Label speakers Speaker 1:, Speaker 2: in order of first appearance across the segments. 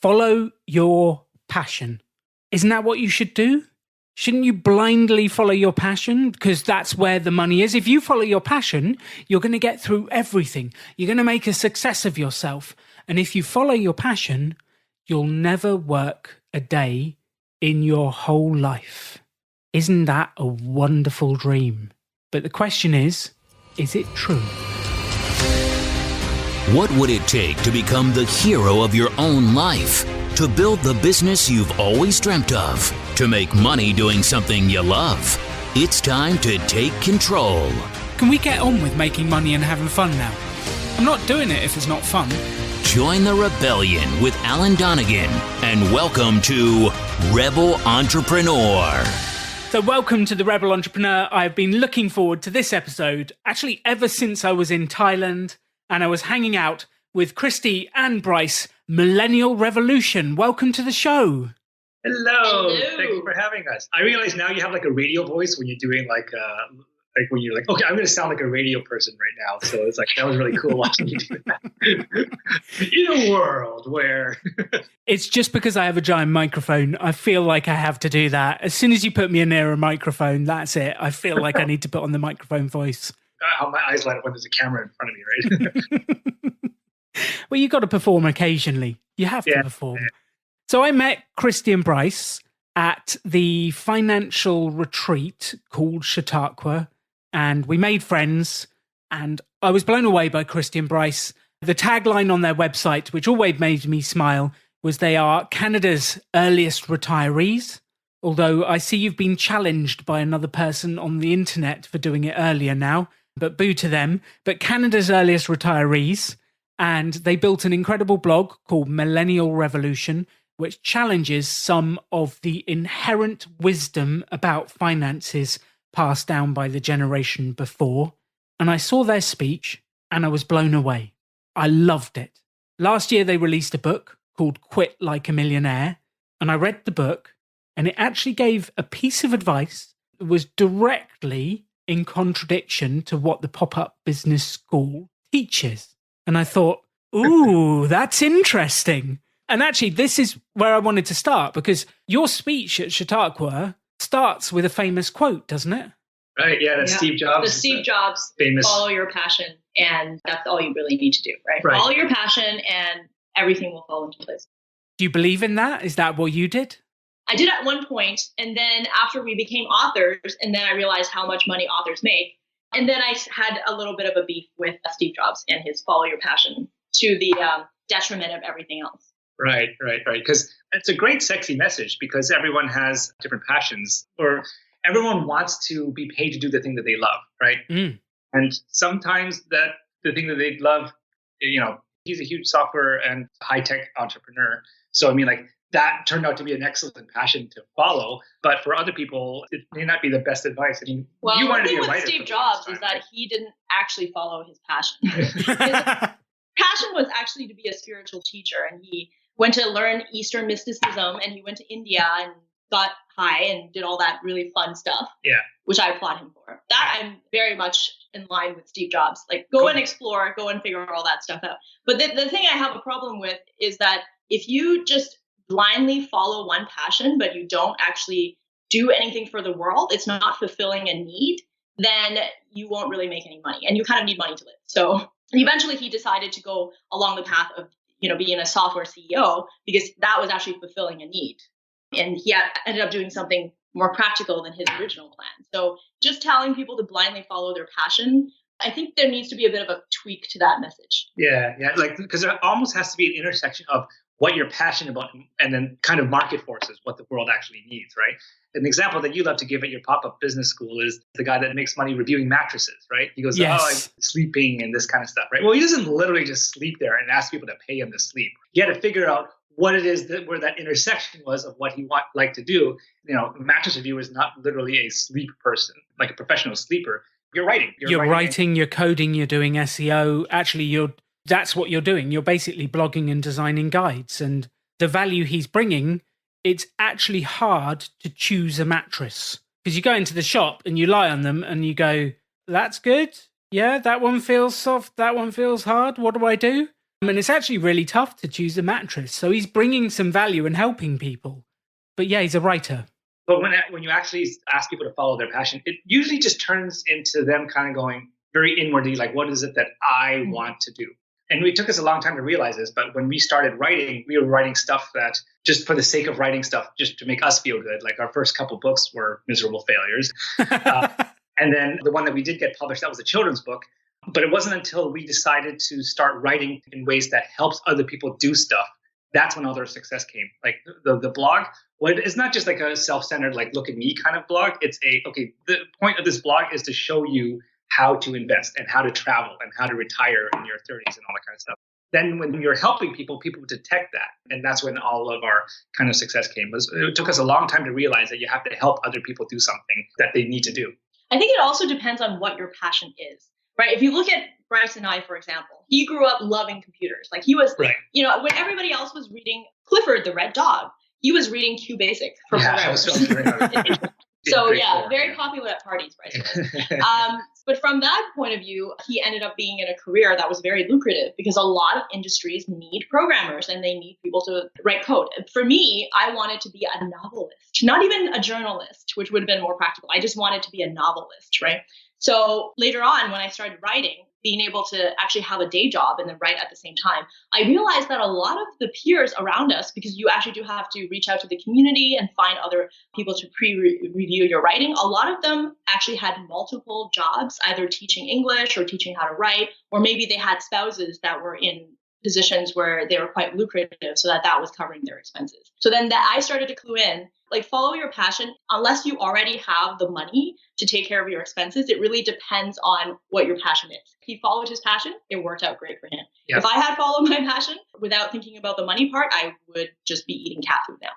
Speaker 1: follow your passion. Isn't that what you should do? Shouldn't you blindly follow your passion? Because that's where the money is. If you follow your passion, you're going to get through everything. You're going to make a success of yourself. And if you follow your passion, you'll never work a day in your whole life. Isn't that a wonderful dream? But the question is it true?
Speaker 2: What would it take to become the hero of your own life? To build the business you've always dreamt of? To make money doing something you love? It's time to take control.
Speaker 1: Can we get on with making money and having fun now? I'm not doing it if it's not fun.
Speaker 2: Join the rebellion with Alan Donegan and welcome to Rebel Entrepreneur.
Speaker 1: So welcome to the Rebel Entrepreneur. I've been looking forward to this episode actually ever since I was in Thailand and I was hanging out with Kristy and Bryce, Millennial Revolution. Welcome to the show.
Speaker 3: Hello. Thank you for having us. I realize now you have like a radio voice when you're doing like when you're like, okay, I'm going to sound like a radio person right now. So it's like, that was really cool watching you do that. In a world where...
Speaker 1: It's just because I have a giant microphone. I feel like I have to do that. As soon as you put me near a microphone, that's it. I feel like I need to put on the microphone voice.
Speaker 3: How my eyes light up when there's a camera in front of me, right?
Speaker 1: Well, you got to perform occasionally. You have to perform. Yeah. So I met Kristy and Bryce at the financial retreat called Chautauqua, and we made friends, and I was blown away by Kristy and Bryce. The tagline on their website, which always made me smile, was they are Canada's earliest retirees, although I see you've been challenged by another person on the internet for doing it earlier now, but boo to them. But Canada's earliest retirees, and they built an incredible blog called Millennial Revolution, which challenges some of the inherent wisdom about finances passed down by the generation before. And I saw their speech and I was blown away. I loved it. Last year they released a book called Quit Like a Millionaire, and I read the book and it actually gave a piece of advice that was directly in contradiction to what the pop-up business school teaches. And I thought, ooh, that's interesting. And actually, this is where I wanted to start, because your speech at Chautauqua starts with a famous quote, doesn't it?
Speaker 3: Right, yeah, that's Steve Jobs.
Speaker 4: The Steve Jobs,
Speaker 3: famous.
Speaker 4: Follow your passion, and that's all you really need to do, right? Follow your passion, and everything will fall into place.
Speaker 1: Do you believe in that? Is that what you did?
Speaker 4: I did at one point, and then after we became authors, and then I realized how much money authors make, and then I had a little bit of a beef with Steve Jobs and his follow your passion to the detriment of everything else.
Speaker 3: Right. Because it's a great, sexy message because everyone has different passions, or everyone wants to be paid to do the thing that they love, right? Mm. And sometimes that the thing that they love, he's a huge software and high-tech entrepreneur. So, I mean, like, that turned out to be an excellent passion to follow. But for other people, it may not be the best advice. I mean,
Speaker 4: well,
Speaker 3: you wanted
Speaker 4: the
Speaker 3: to be a
Speaker 4: thing with
Speaker 3: writer.
Speaker 4: Steve Jobs is that he didn't actually follow his passion. His passion was actually to be a spiritual teacher, and he went to learn Eastern mysticism, and he went to India and got high and did all that really fun stuff. Yeah, which I applaud him for. That I'm very much in line with Steve Jobs. Like, go and explore, go and figure all that stuff out. But the thing I have a problem with is that if you just blindly follow one passion, but you don't actually do anything for the world, it's not fulfilling a need, then you won't really make any money, and you kind of need money to live. So eventually he decided to go along the path of, being a software CEO, because that was actually fulfilling a need. And he ended up doing something more practical than his original plan. So just telling people to blindly follow their passion, I think there needs to be a bit of a tweak to that message.
Speaker 3: Yeah. Like, because there almost has to be an intersection of what you're passionate about and then kind of market forces, what the world actually needs, right? An example that you love to give at your pop-up business school is the guy that makes money reviewing mattresses, right? He goes, I'm sleeping and this kind of stuff, right? Well, he doesn't literally just sleep there and ask people to pay him to sleep. He had to figure out what it is where that intersection was of what he like to do. A mattress reviewer is not literally a sleep person, like a professional sleeper. You're writing.
Speaker 1: You're writing, you're coding, you're doing SEO. Actually, that's what you're doing. You're basically blogging and designing guides. And the value he's bringing, it's actually hard to choose a mattress. Because you go into the shop and you lie on them and you go, that's good. Yeah, that one feels soft. That one feels hard. What do I do? And it's actually really tough to choose a mattress. So he's bringing some value and helping people. But yeah, he's a writer.
Speaker 3: But when you actually ask people to follow their passion, it usually just turns into them kind of going very inwardly, like, what is it that I want to do? And it took us a long time to realize this, but when we started writing, we were writing stuff that just for the sake of writing stuff, just to make us feel good. Like our first couple books were miserable failures. And then the one that we did get published, that was a children's book. But it wasn't until we decided to start writing in ways that helps other people do stuff. That's when all their success came. Like the blog, it's not just like a self-centered, like, look at me kind of blog. It's the point of this blog is to show you how to invest and how to travel and how to retire in your 30s and all that kind of stuff. Then when you're helping people detect that. And that's when all of our kind of success came. It took us a long time to realize that you have to help other people do something that they need to do.
Speaker 4: I think it also depends on what your passion is, right? If you look at Bryce and I, for example, he grew up loving computers. Like he was,
Speaker 3: right.
Speaker 4: When everybody else was reading Clifford the Red Dog, he was reading QBasic for programmers. So yeah, very popular at parties, Bryce. But from that point of view, he ended up being in a career that was very lucrative because a lot of industries need programmers and they need people to write code. For me, I wanted to be a novelist, not even a journalist, which would have been more practical. I just wanted to be a novelist, right? So later on, when I started writing, being able to actually have a day job and then write at the same time, I realized that a lot of the peers around us, because you actually do have to reach out to the community and find other people to pre-review your writing, a lot of them actually had multiple jobs, either teaching English or teaching how to write, or maybe they had spouses that were in positions where they were quite lucrative so that was covering their expenses. So then I started to clue in, like, follow your passion. Unless you already have the money to take care of your expenses, it really depends on what your passion is. He followed his passion. It worked out great for him. Yep. If I had followed my passion without thinking about the money part, I would just be eating cat food now.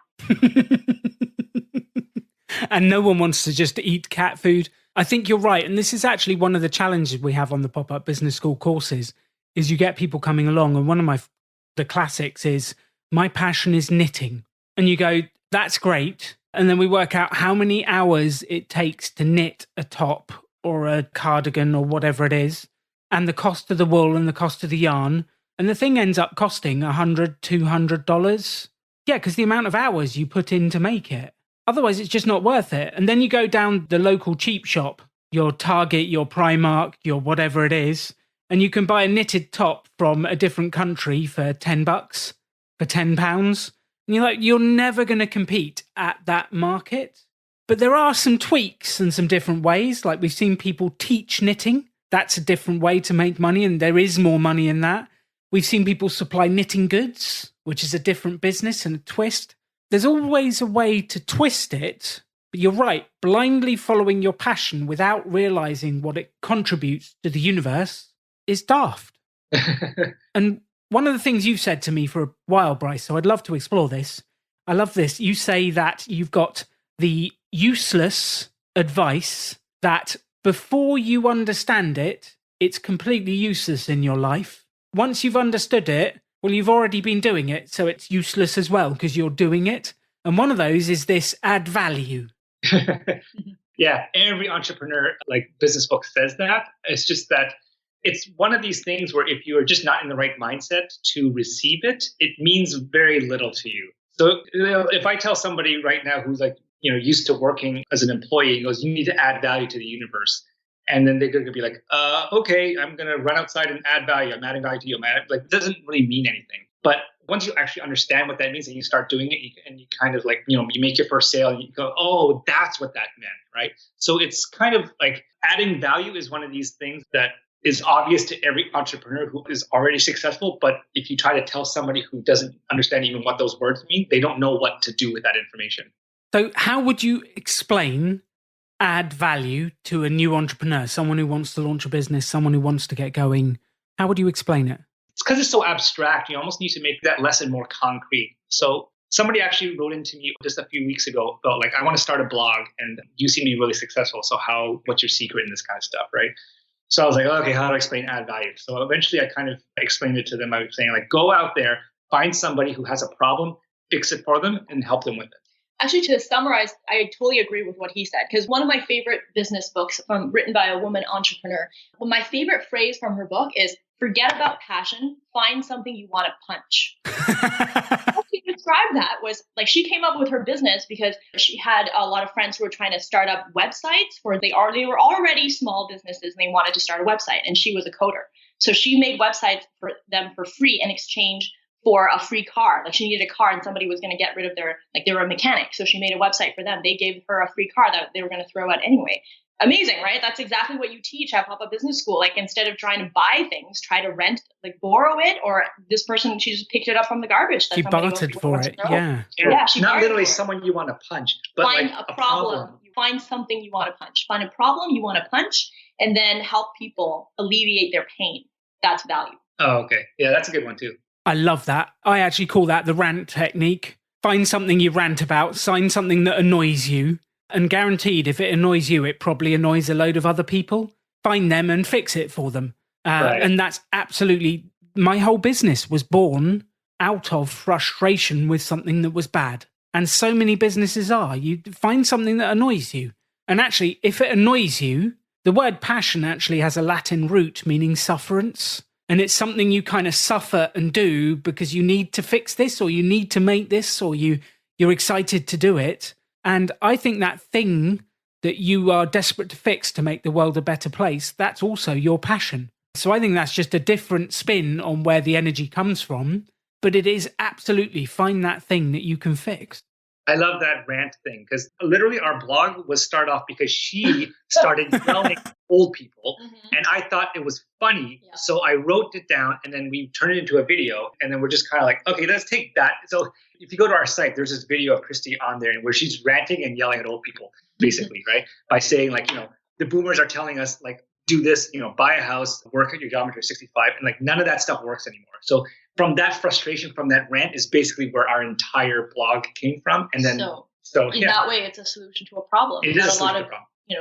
Speaker 1: And no one wants to just eat cat food. I think you're right. And this is actually one of the challenges we have on the Pop-Up Business School courses is you get people coming along. And one of the classics is, my passion is knitting. And you go, that's great. And then we work out how many hours it takes to knit a top or a cardigan or whatever it is, and the cost of the wool and the cost of the yarn. And the thing ends up costing $100, $200. Yeah, because the amount of hours you put in to make it. Otherwise, it's just not worth it. And then you go down the local cheap shop, your Target, your Primark, your whatever it is, and you can buy a knitted top from a different country for $10, for £10. And you're like, you're never going to compete at that market. But there are some tweaks and some different ways. Like we've seen people teach knitting. That's a different way to make money. And there is more money in that. We've seen people supply knitting goods, which is a different business and a twist. There's always a way to twist it. But you're right. Blindly following your passion without realizing what it contributes to the universe is daft. And one of the things you've said to me for a while, Bryce, so I'd love to explore this. I love this. You say that you've got the useless advice that before you understand it, it's completely useless in your life. Once you've understood it, well, you've already been doing it, so it's useless as well because you're doing it. And one of those is this add value.
Speaker 3: Yeah, every entrepreneur, like business book says that. It's just that it's one of these things where if you are just not in the right mindset to receive it, it means very little to you. So if I tell somebody right now who's like, used to working as an employee and goes, you need to add value to the universe. And then they're going to be like, okay, I'm going to run outside and add value. I'm adding value to you. It doesn't really mean anything. But once you actually understand what that means and you start doing it and you kind of like, you make your first sale and you go, oh, that's what that meant, right? So it's kind of like adding value is one of these things that is obvious to every entrepreneur who is already successful. But if you try to tell somebody who doesn't understand even what those words mean, they don't know what to do with that information.
Speaker 1: So how would you explain add value to a new entrepreneur, someone who wants to launch a business, someone who wants to get going? How would you explain it?
Speaker 3: It's because it's so abstract. You almost need to make that lesson more concrete. So somebody actually wrote into me just a few weeks ago about like, I want to start a blog and you seem to be really successful. So what's your secret in this kind of stuff, right? So I was like, okay, how do I explain add value? So eventually I kind of explained it to them. I was saying like, go out there, find somebody who has a problem, fix it for them and help them with it.
Speaker 4: Actually, to summarize, I totally agree with what he said, because one of my favorite business books written by a woman entrepreneur, well, my favorite phrase from her book is, forget about passion, find something you want to punch. How she described that was like, she came up with her business because she had a lot of friends who were trying to start up websites they were already small businesses and they wanted to start a website, and she was a coder. So she made websites for them for free in exchange for a free car. Like, she needed a car and somebody was going to get rid of they were a mechanic. So she made a website for them. They gave her a free car that they were going to throw out anyway. Amazing, right? That's exactly what you teach at Pop-Up Business School. Like, instead of trying to buy things, try to rent, like borrow it, or this person, she just picked it up from the garbage.
Speaker 1: She bartered for it. Yeah.
Speaker 4: Yeah, she
Speaker 3: not literally
Speaker 4: for it.
Speaker 3: Someone you want to punch, but
Speaker 4: find
Speaker 3: like
Speaker 4: a problem. You find something you want to punch. Find a problem you want to punch, and then help people alleviate their pain. That's value.
Speaker 3: Oh, okay. Yeah, that's a good one too.
Speaker 1: I love that. I actually call that the rant technique. Find something you rant about, find something that annoys you, and guaranteed if it annoys you, it probably annoys a load of other people. Find them and fix it for them.
Speaker 3: Right.
Speaker 1: And that's absolutely, my whole business was born out of frustration with something that was bad. And so many businesses are. You find something that annoys you. And actually, if it annoys you, the word passion actually has a Latin root meaning sufferance. And it's something you kind of suffer and do because you need to fix this, or you need to make this, or you're excited to do it. And I think that thing that you are desperate to fix to make the world a better place, that's also your passion. So I think that's just a different spin on where the energy comes from. But it is absolutely find that thing that you can fix.
Speaker 3: I love that rant thing, because literally our blog was started off because she started yelling at old people, and I thought it was funny. Yeah. So I wrote it down, and then we turned it into a video, and then we're just kind of like, okay, let's take that. So if you go to our site, there's this video of Kristy on there where she's ranting and yelling at old people, basically, right? By saying like, the boomers are telling us like, do this, buy a house, work at your job until you're 65, and like none of that stuff works anymore. So from that frustration, from that rant is basically where our entire blog came from. And then so
Speaker 4: in that way, it's a solution to a problem that a lot of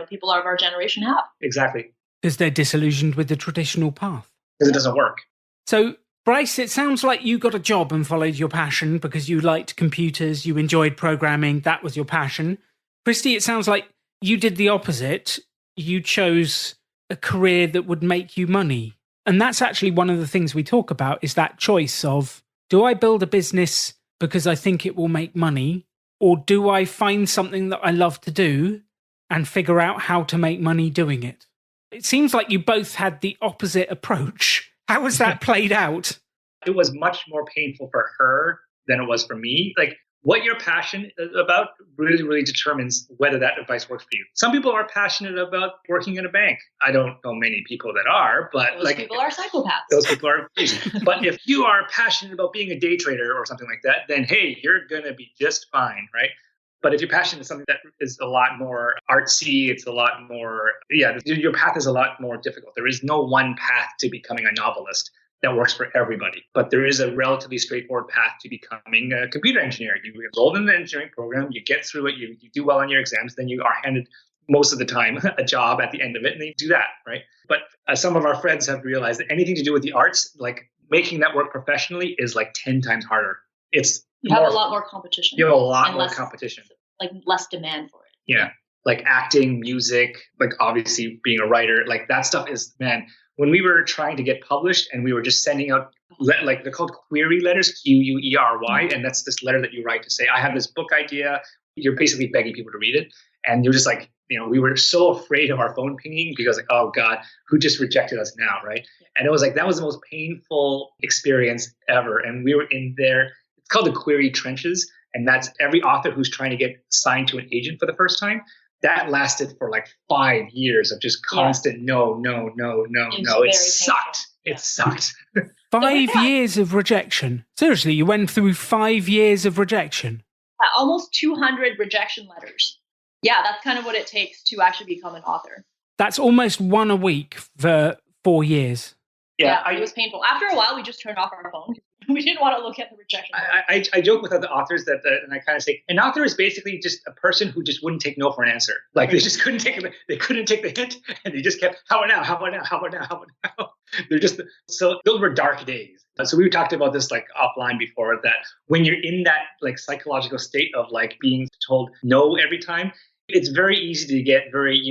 Speaker 4: people of our generation have.
Speaker 3: Exactly.
Speaker 1: Because they're disillusioned with the traditional path.
Speaker 3: Because it doesn't work.
Speaker 1: So Bryce, it sounds like you got a job and followed your passion because you liked computers, you enjoyed programming, that was your passion. Kristy, it sounds like you did the opposite. You chose a career that would make you money. And that's actually one of the things we talk about, is that choice of, do I build a business because I think it will make money, or do I find something that I love to do and figure out how to make money doing it? It seems like you both had the opposite approach. How has that played out?
Speaker 3: It was much more painful for her than it was for me. Like, what you're passionate about really, really determines whether that advice works for you. Some people are passionate about working in a bank. I don't know many people that are, but
Speaker 4: those people are psychopaths.
Speaker 3: Those people are crazy. But if you are passionate about being a day trader or something like that, then hey, you're going to be just fine, right? But if you're passionate about something that is a lot more artsy, it's a lot more, your path is a lot more difficult. There is no one path to becoming a novelist that works for everybody. But there is a relatively straightforward path to becoming a computer engineer. You enroll in the engineering program, you get through it, you do well on your exams, then you are handed most of the time a job at the end of it, and then you do that, right? But some of our friends have realized that anything to do with the arts, like making that work professionally, is like 10 times harder.
Speaker 4: You have a lot more competition.
Speaker 3: You have a lot more competition.
Speaker 4: Like less demand for it.
Speaker 3: Yeah. Like acting, music, like obviously being a writer, like that stuff is, man, when we were trying to get published and we were just sending out, like they're called query letters, Query, and that's this letter that you write to say, I have this book idea. You're basically begging people to read it. And you're just like, we were so afraid of our phone pinging because like, oh God, who just rejected us now, right? Yeah. And it was like, that was the most painful experience ever. And we were in there, it's called the query trenches. And that's every author who's trying to get signed to an agent for the first time. That lasted for like 5 years of just constant no. It sucked.
Speaker 4: Yeah.
Speaker 3: It sucked.
Speaker 1: 5 years of rejection. Seriously, you went through 5 years of rejection.
Speaker 4: Almost 200 rejection letters. Yeah, that's kind of what it takes to actually become an author.
Speaker 1: That's almost one a week for 4 years.
Speaker 4: Yeah, it was painful. After a while, we just turned off our phone. We didn't want to look at the rejection.
Speaker 3: I joke with other authors that, and I kind of say, an author is basically just a person who just wouldn't take no for an answer. Like they just couldn't take it. They couldn't take the hint, and they just kept, how about now? They're just, so those were dark days. So we talked about this like offline before, that when you're in that like psychological state of like being told no every time, it's very easy to get very,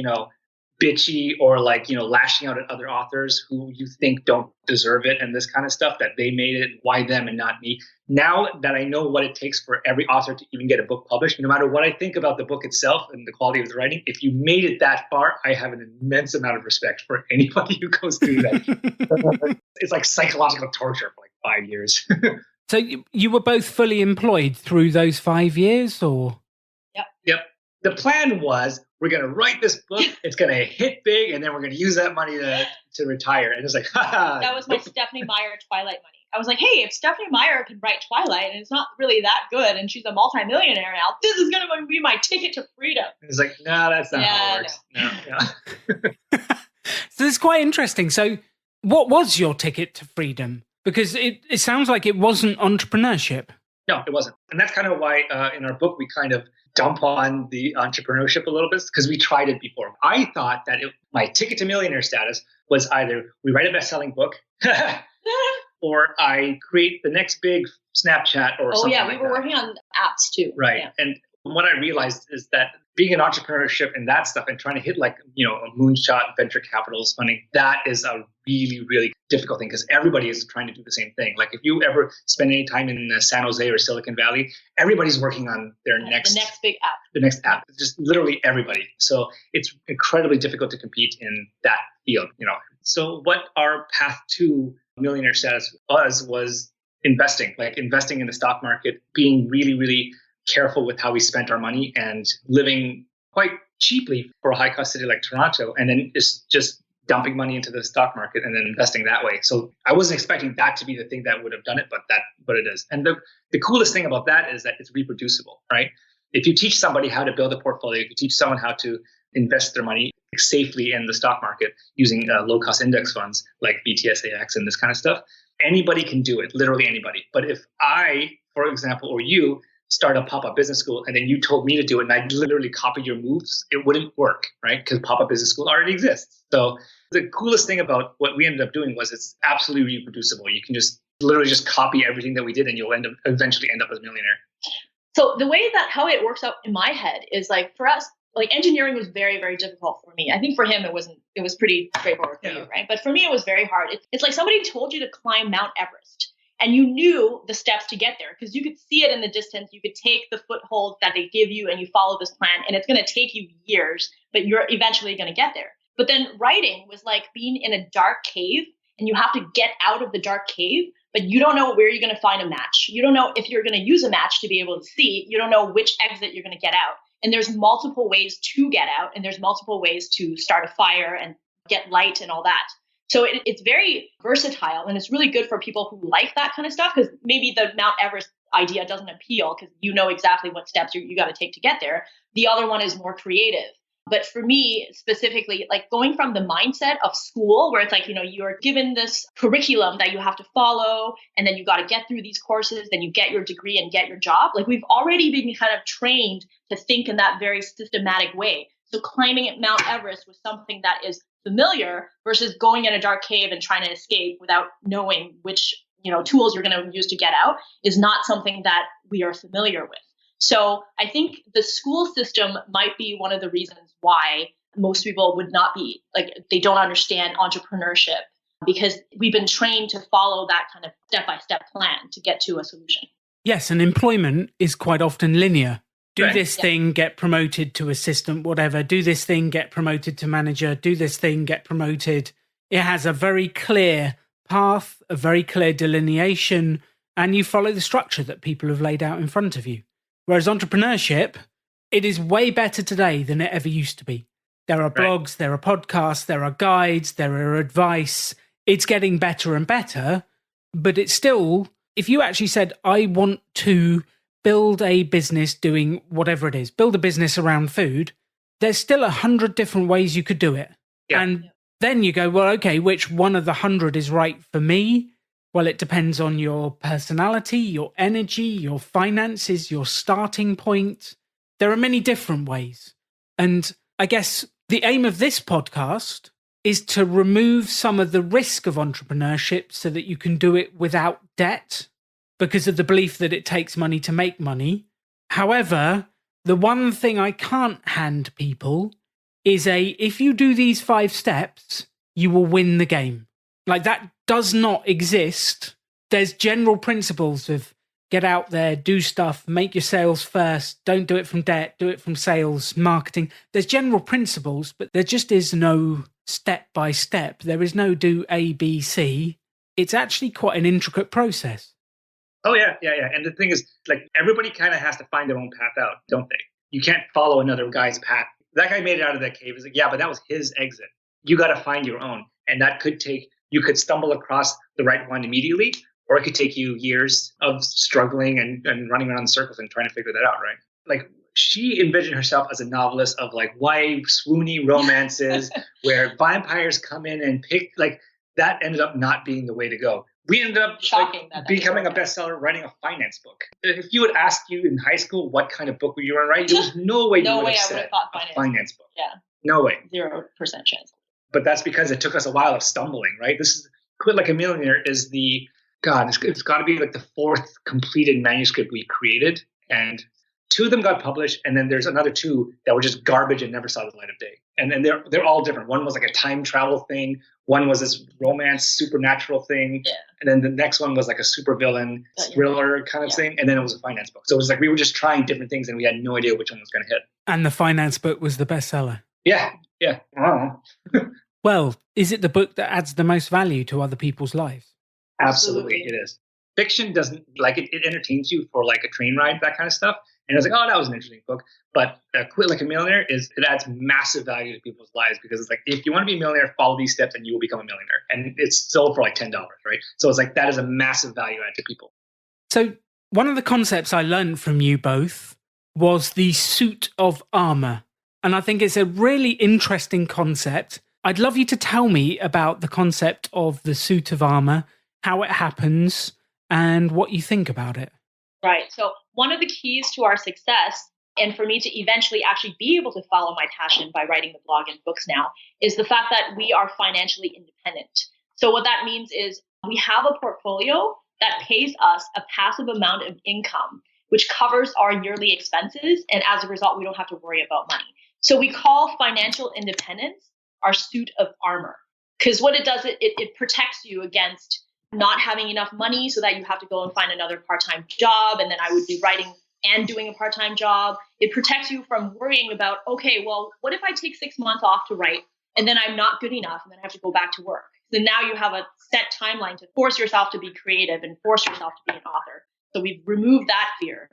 Speaker 3: bitchy or like, lashing out at other authors who you think don't deserve it and this kind of stuff, that they made it, why them and not me. Now that I know what it takes for every author to even get a book published, no matter what I think about the book itself and the quality of the writing, if you made it that far, I have an immense amount of respect for anybody who goes through that. It's like psychological torture for like 5 years.
Speaker 1: So you were both fully employed through those 5 years, or?
Speaker 3: Yep. The plan was, we're going to write this book, it's going to hit big, and then we're going to use that money to retire. And it's like,
Speaker 4: that was my Stephanie Meyer Twilight money. I was like, hey, if Stephanie Meyer can write Twilight and it's not really that good and she's a multimillionaire now, this is going to be my ticket to freedom.
Speaker 3: And it's like, no, that's not how it works. No.
Speaker 1: So it's quite interesting. So what was your ticket to freedom? Because it sounds like it wasn't entrepreneurship.
Speaker 3: No, it wasn't. And that's kind of why in our book, we kind of dump on the entrepreneurship a little bit, because we tried it before. I thought that my ticket to millionaire status was either we write a best-selling book or I create the next big Snapchat or something like that.
Speaker 4: Oh, yeah, we were working on apps too.
Speaker 3: Right.
Speaker 4: Yeah.
Speaker 3: And what I realized is that being in entrepreneurship and that stuff and trying to hit like, a moonshot venture capitalist funding, that is a really, really difficult thing, because everybody is trying to do the same thing. Like if you ever spend any time in San Jose or Silicon Valley, everybody's working on their
Speaker 4: the next big app.
Speaker 3: The next app. It's just literally everybody. So it's incredibly difficult to compete in that field, So what our path to millionaire status was investing in the stock market, being really, really careful with how we spent our money and living quite cheaply for a high cost city like Toronto, and then just dumping money into the stock market and then investing that way. So I wasn't expecting that to be the thing that would have done it, but it is. And the coolest thing about that is that it's reproducible, right? If you teach somebody how to build a portfolio, if you teach someone how to invest their money safely in the stock market using low cost index funds like BTSAX and this kind of stuff, anybody can do it, literally anybody. But if I, for example, or you, start a pop-up business school and then you told me to do it and I literally copied your moves, it wouldn't work, right? Because pop-up business school already exists. So the coolest thing about what we ended up doing was it's absolutely reproducible. You can just literally just copy everything that we did and you'll eventually end up as a millionaire.
Speaker 4: So the way that how it works out in my head is like, for us, like engineering was very, very difficult for me. I think for him, it was pretty straightforward for you, right? But for me, it was very hard. It's like somebody told you to climb Mount Everest. And you knew the steps to get there because you could see it in the distance. You could take the footholds that they give you and you follow this plan. And it's going to take you years, but you're eventually going to get there. But then writing was like being in a dark cave and you have to get out of the dark cave, but you don't know where you're going to find a match. You don't know if you're going to use a match to be able to see. You don't know which exit you're going to get out. And there's multiple ways to get out and there's multiple ways to start a fire and get light and all that. So it's very versatile and it's really good for people who like that kind of stuff, because maybe the Mount Everest idea doesn't appeal because you know exactly what steps you got to take to get there. The other one is more creative. But for me specifically, like going from the mindset of school where it's like, you're given this curriculum that you have to follow and then you got to get through these courses, then you get your degree and get your job. Like we've already been kind of trained to think in that very systematic way. So climbing at Mount Everest was something that is familiar versus going in a dark cave and trying to escape without knowing which, tools you're going to use to get out is not something that we are familiar with. So I think the school system might be one of the reasons why most people would not be like, they don't understand entrepreneurship because we've been trained to follow that kind of step-by-step plan to get to a solution.
Speaker 1: Yes, and employment is quite often linear. Do
Speaker 3: right.
Speaker 1: this thing, get promoted to assistant, whatever. Do this thing, get promoted to manager. Do this thing, get promoted. It has a very clear path, a very clear delineation, and you follow the structure that people have laid out in front of you. Whereas entrepreneurship, it is way better today than it ever used to be. There are blogs, there are podcasts, there are guides, there are advice. It's getting better and better, but it's still, if you actually said, I want to build a business doing whatever it is, build a business around food, there's still 100 different ways you could do it. Yeah. And then you go, well, okay, which one of the 100 is right for me? Well, it depends on your personality, your energy, your finances, your starting point. There are many different ways. And I guess the aim of this podcast is to remove some of the risk of entrepreneurship so that you can do it without debt because of the belief that it takes money to make money. However, the one thing I can't hand people is if you do these 5 steps, you will win the game. Like, that does not exist. There's general principles of get out there, do stuff, make your sales first, don't do it from debt, do it from sales, marketing. There's general principles, but there just is no step by step. There is no do A, B, C. It's actually quite an intricate process.
Speaker 3: Oh, yeah. And the thing is, like, everybody kind of has to find their own path out, don't they? You can't follow another guy's path. That guy made it out of that cave. He's like, yeah, but that was his exit. You got to find your own. And that could take, you could stumble across the right one immediately, or it could take you years of struggling and running around in circles and trying to figure that out, right? Like, she envisioned herself as a novelist of like white, swoony romances where vampires come in and pick, like, that ended up not being the way to go. We ended up becoming a bestseller, writing a finance book. If you had asked you in high school what kind of book were you going to write, there was no way you would have said a finance book.
Speaker 4: Yeah.
Speaker 3: No way.
Speaker 4: 0% chance.
Speaker 3: But that's because it took us a while of stumbling, right? This is Quit Like a Millionaire is it's got to be like the 4th completed manuscript we created. And 2 of them got published, and then there's another 2 that were just garbage and never saw the light of day. And they're all different. One was like a time travel thing. One was this romance supernatural thing. Yeah. And then the next one was like a supervillain thriller kind of thing. And then it was a finance book. So it was like we were just trying different things, and we had no idea which one was going to hit.
Speaker 1: And the finance book was the bestseller.
Speaker 3: Yeah. I don't know.
Speaker 1: Well, is it the book that adds the most value to other people's lives?
Speaker 3: Absolutely, it is. Fiction doesn't, like, it entertains you for like a train ride, that kind of stuff. And I was like, oh, that was an interesting book. But Quit Like a Millionaire it adds massive value to people's lives, because it's like, if you want to be a millionaire, follow these steps and you will become a millionaire. And it's sold for like $10, right? So it's like, that is a massive value add to people.
Speaker 1: So one of the concepts I learned from you both was the suit of armor. And I think it's a really interesting concept. I'd love you to tell me about the concept of the suit of armor, how it happens, and what you think about it.
Speaker 4: Right. So one of the keys to our success, and for me to eventually actually be able to follow my passion by writing the blog and books now, is the fact that we are financially independent. So what that means is we have a portfolio that pays us a passive amount of income, which covers our yearly expenses. And as a result, we don't have to worry about money. So we call financial independence our suit of armor, because what it does, it protects you against not having enough money so that you have to go and find another part-time job. And then I would be writing and doing a part-time job. It protects you from worrying about, okay, well, what if I take 6 months off to write and then I'm not good enough and then I have to go back to work? So now you have a set timeline to force yourself to be creative and force yourself to be an author. So we've removed that fear.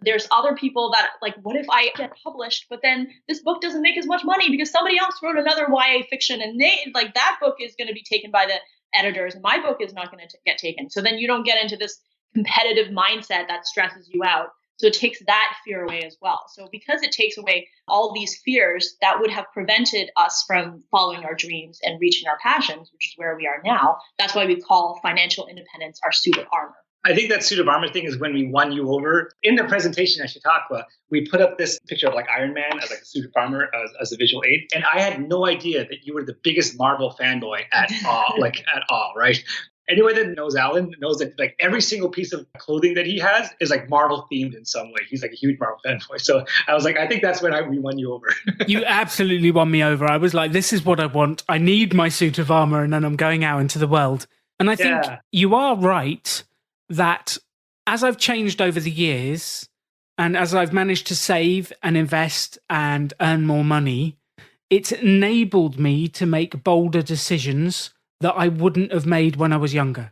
Speaker 4: There's other people that like, what if I get published, but then this book doesn't make as much money because somebody else wrote another YA fiction and that book is going to be taken by the editors and my book is not going to get taken. So then you don't get into this competitive mindset that stresses you out. So it takes that fear away as well. So because it takes away all these fears that would have prevented us from following our dreams and reaching our passions, which is where we are now, that's why we call financial independence our suit of armor.
Speaker 3: I think that suit of armor thing is when we won you over. In the presentation at Chautauqua, we put up this picture of like Iron Man as like a suit of armor as a visual aid. And I had no idea that you were the biggest Marvel fanboy at all, right? Anyone that knows Alan knows that like every single piece of clothing that he has is like Marvel themed in some way. He's like a huge Marvel fanboy. So I was like, I think that's when we won you over.
Speaker 1: You absolutely won me over. I was like, this is what I want. I need my suit of armor, and then I'm going out into the world. And I think you are right that as I've changed over the years and as I've managed to save and invest and earn more money, it's enabled me to make bolder decisions that I wouldn't have made when I was younger.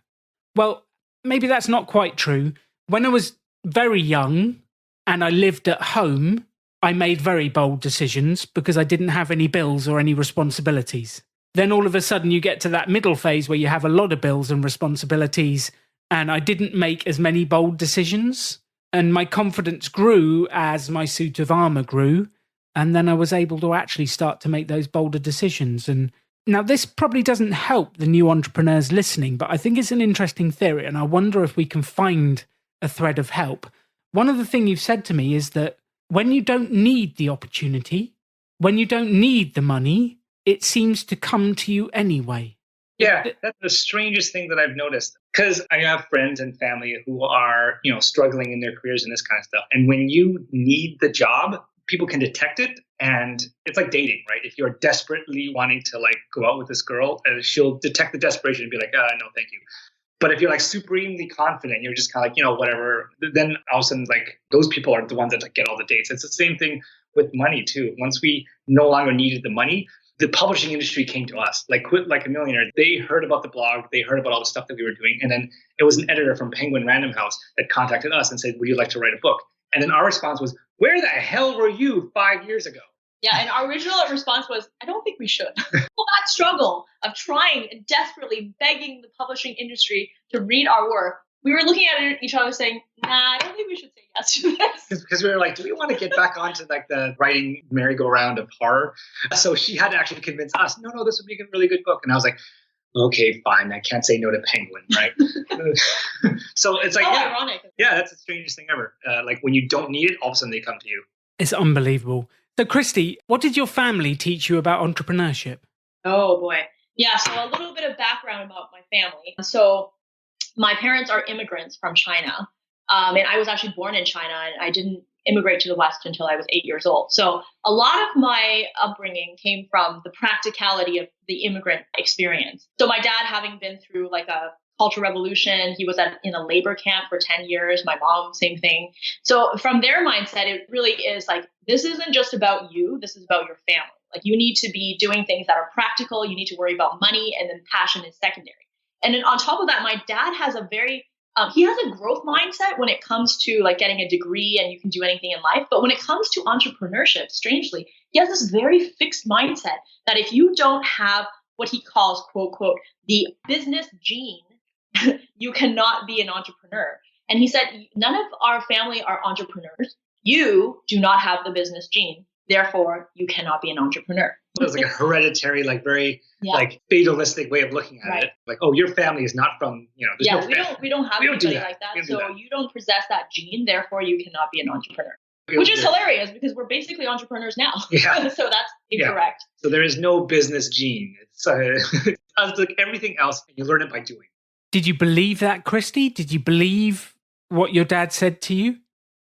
Speaker 1: Well, maybe that's not quite true. When I was very young and I lived at home, I made very bold decisions because I didn't have any bills or any responsibilities. Then all of a sudden you get to that middle phase where you have a lot of bills and responsibilities, and I didn't make as many bold decisions. And my confidence grew as my suit of armor grew. And then I was able to actually start to make those bolder decisions. And now this probably doesn't help the new entrepreneurs listening, but I think it's an interesting theory. And I wonder if we can find a thread of help. One of the things you've said to me is that when you don't need the opportunity, when you don't need the money, it seems to come to you anyway.
Speaker 3: Yeah, that's the strangest thing that I've noticed, because I have friends and family who are, struggling in their careers and this kind of stuff. And when you need the job, people can detect it. And it's like dating, right? If you're desperately wanting to like go out with this girl, she'll detect the desperation and be like, no, thank you. But if you're like supremely confident, you're just kind of like, whatever, then all of a sudden, like those people are the ones that like, get all the dates. It's the same thing with money too. Once we no longer needed the money, the publishing industry came to us. Like Quit Like a Millionaire, they heard about the blog, they heard about all the stuff that we were doing. And then it was an editor from Penguin Random House that contacted us and said, would you like to write a book? And then our response was, where the hell were you 5 years ago?
Speaker 4: Yeah, and our original response was, I don't think we should. Well, that struggle of trying and desperately begging the publishing industry to read our work, we were looking at each other saying, nah, I don't think we should say yes to this.
Speaker 3: Because we were like, do we want to get back onto like the writing merry-go-round of horror? So she had to actually convince us, no, this would be a really good book. And I was like, okay, fine. I can't say no to Penguin, right? So it's like,
Speaker 4: ironic.
Speaker 3: Yeah, that's the strangest thing ever. Like when you don't need it, all of a sudden they come to you.
Speaker 1: It's unbelievable. So Kristy, what did your family teach you about entrepreneurship?
Speaker 4: Oh boy. Yeah, so a little bit of background about my family. So my parents are immigrants from China. And I was actually born in China, and I didn't immigrate to the West until I was 8 years old. So a lot of my upbringing came from the practicality of the immigrant experience. So my dad, having been through like a Cultural Revolution, he was in a labor camp for 10 years. My mom, same thing. So from their mindset, it really is like, this isn't just about you. This is about your family. Like you need to be doing things that are practical. You need to worry about money, and then passion is secondary. And then on top of that, my dad has he has a growth mindset when it comes to like getting a degree and you can do anything in life. But when it comes to entrepreneurship, strangely, he has this very fixed mindset that if you don't have what he calls, quote, quote, the business gene, you cannot be an entrepreneur. And he said, none of our family are entrepreneurs. You do not have the business gene. Therefore, you cannot be an entrepreneur.
Speaker 3: It was like a hereditary, like very like fatalistic way of looking at it. Like, oh, your family is not from, there's no family.
Speaker 4: we don't have anybody like that. So you don't possess that gene. Therefore, you cannot be an entrepreneur. Which is hilarious because we're basically entrepreneurs now.
Speaker 3: Yeah.
Speaker 4: So that's incorrect.
Speaker 3: Yeah. So there is no business gene. It's like everything else, and you learn it by doing.
Speaker 1: Did you believe that, Kristy? Did you believe what your dad said to you?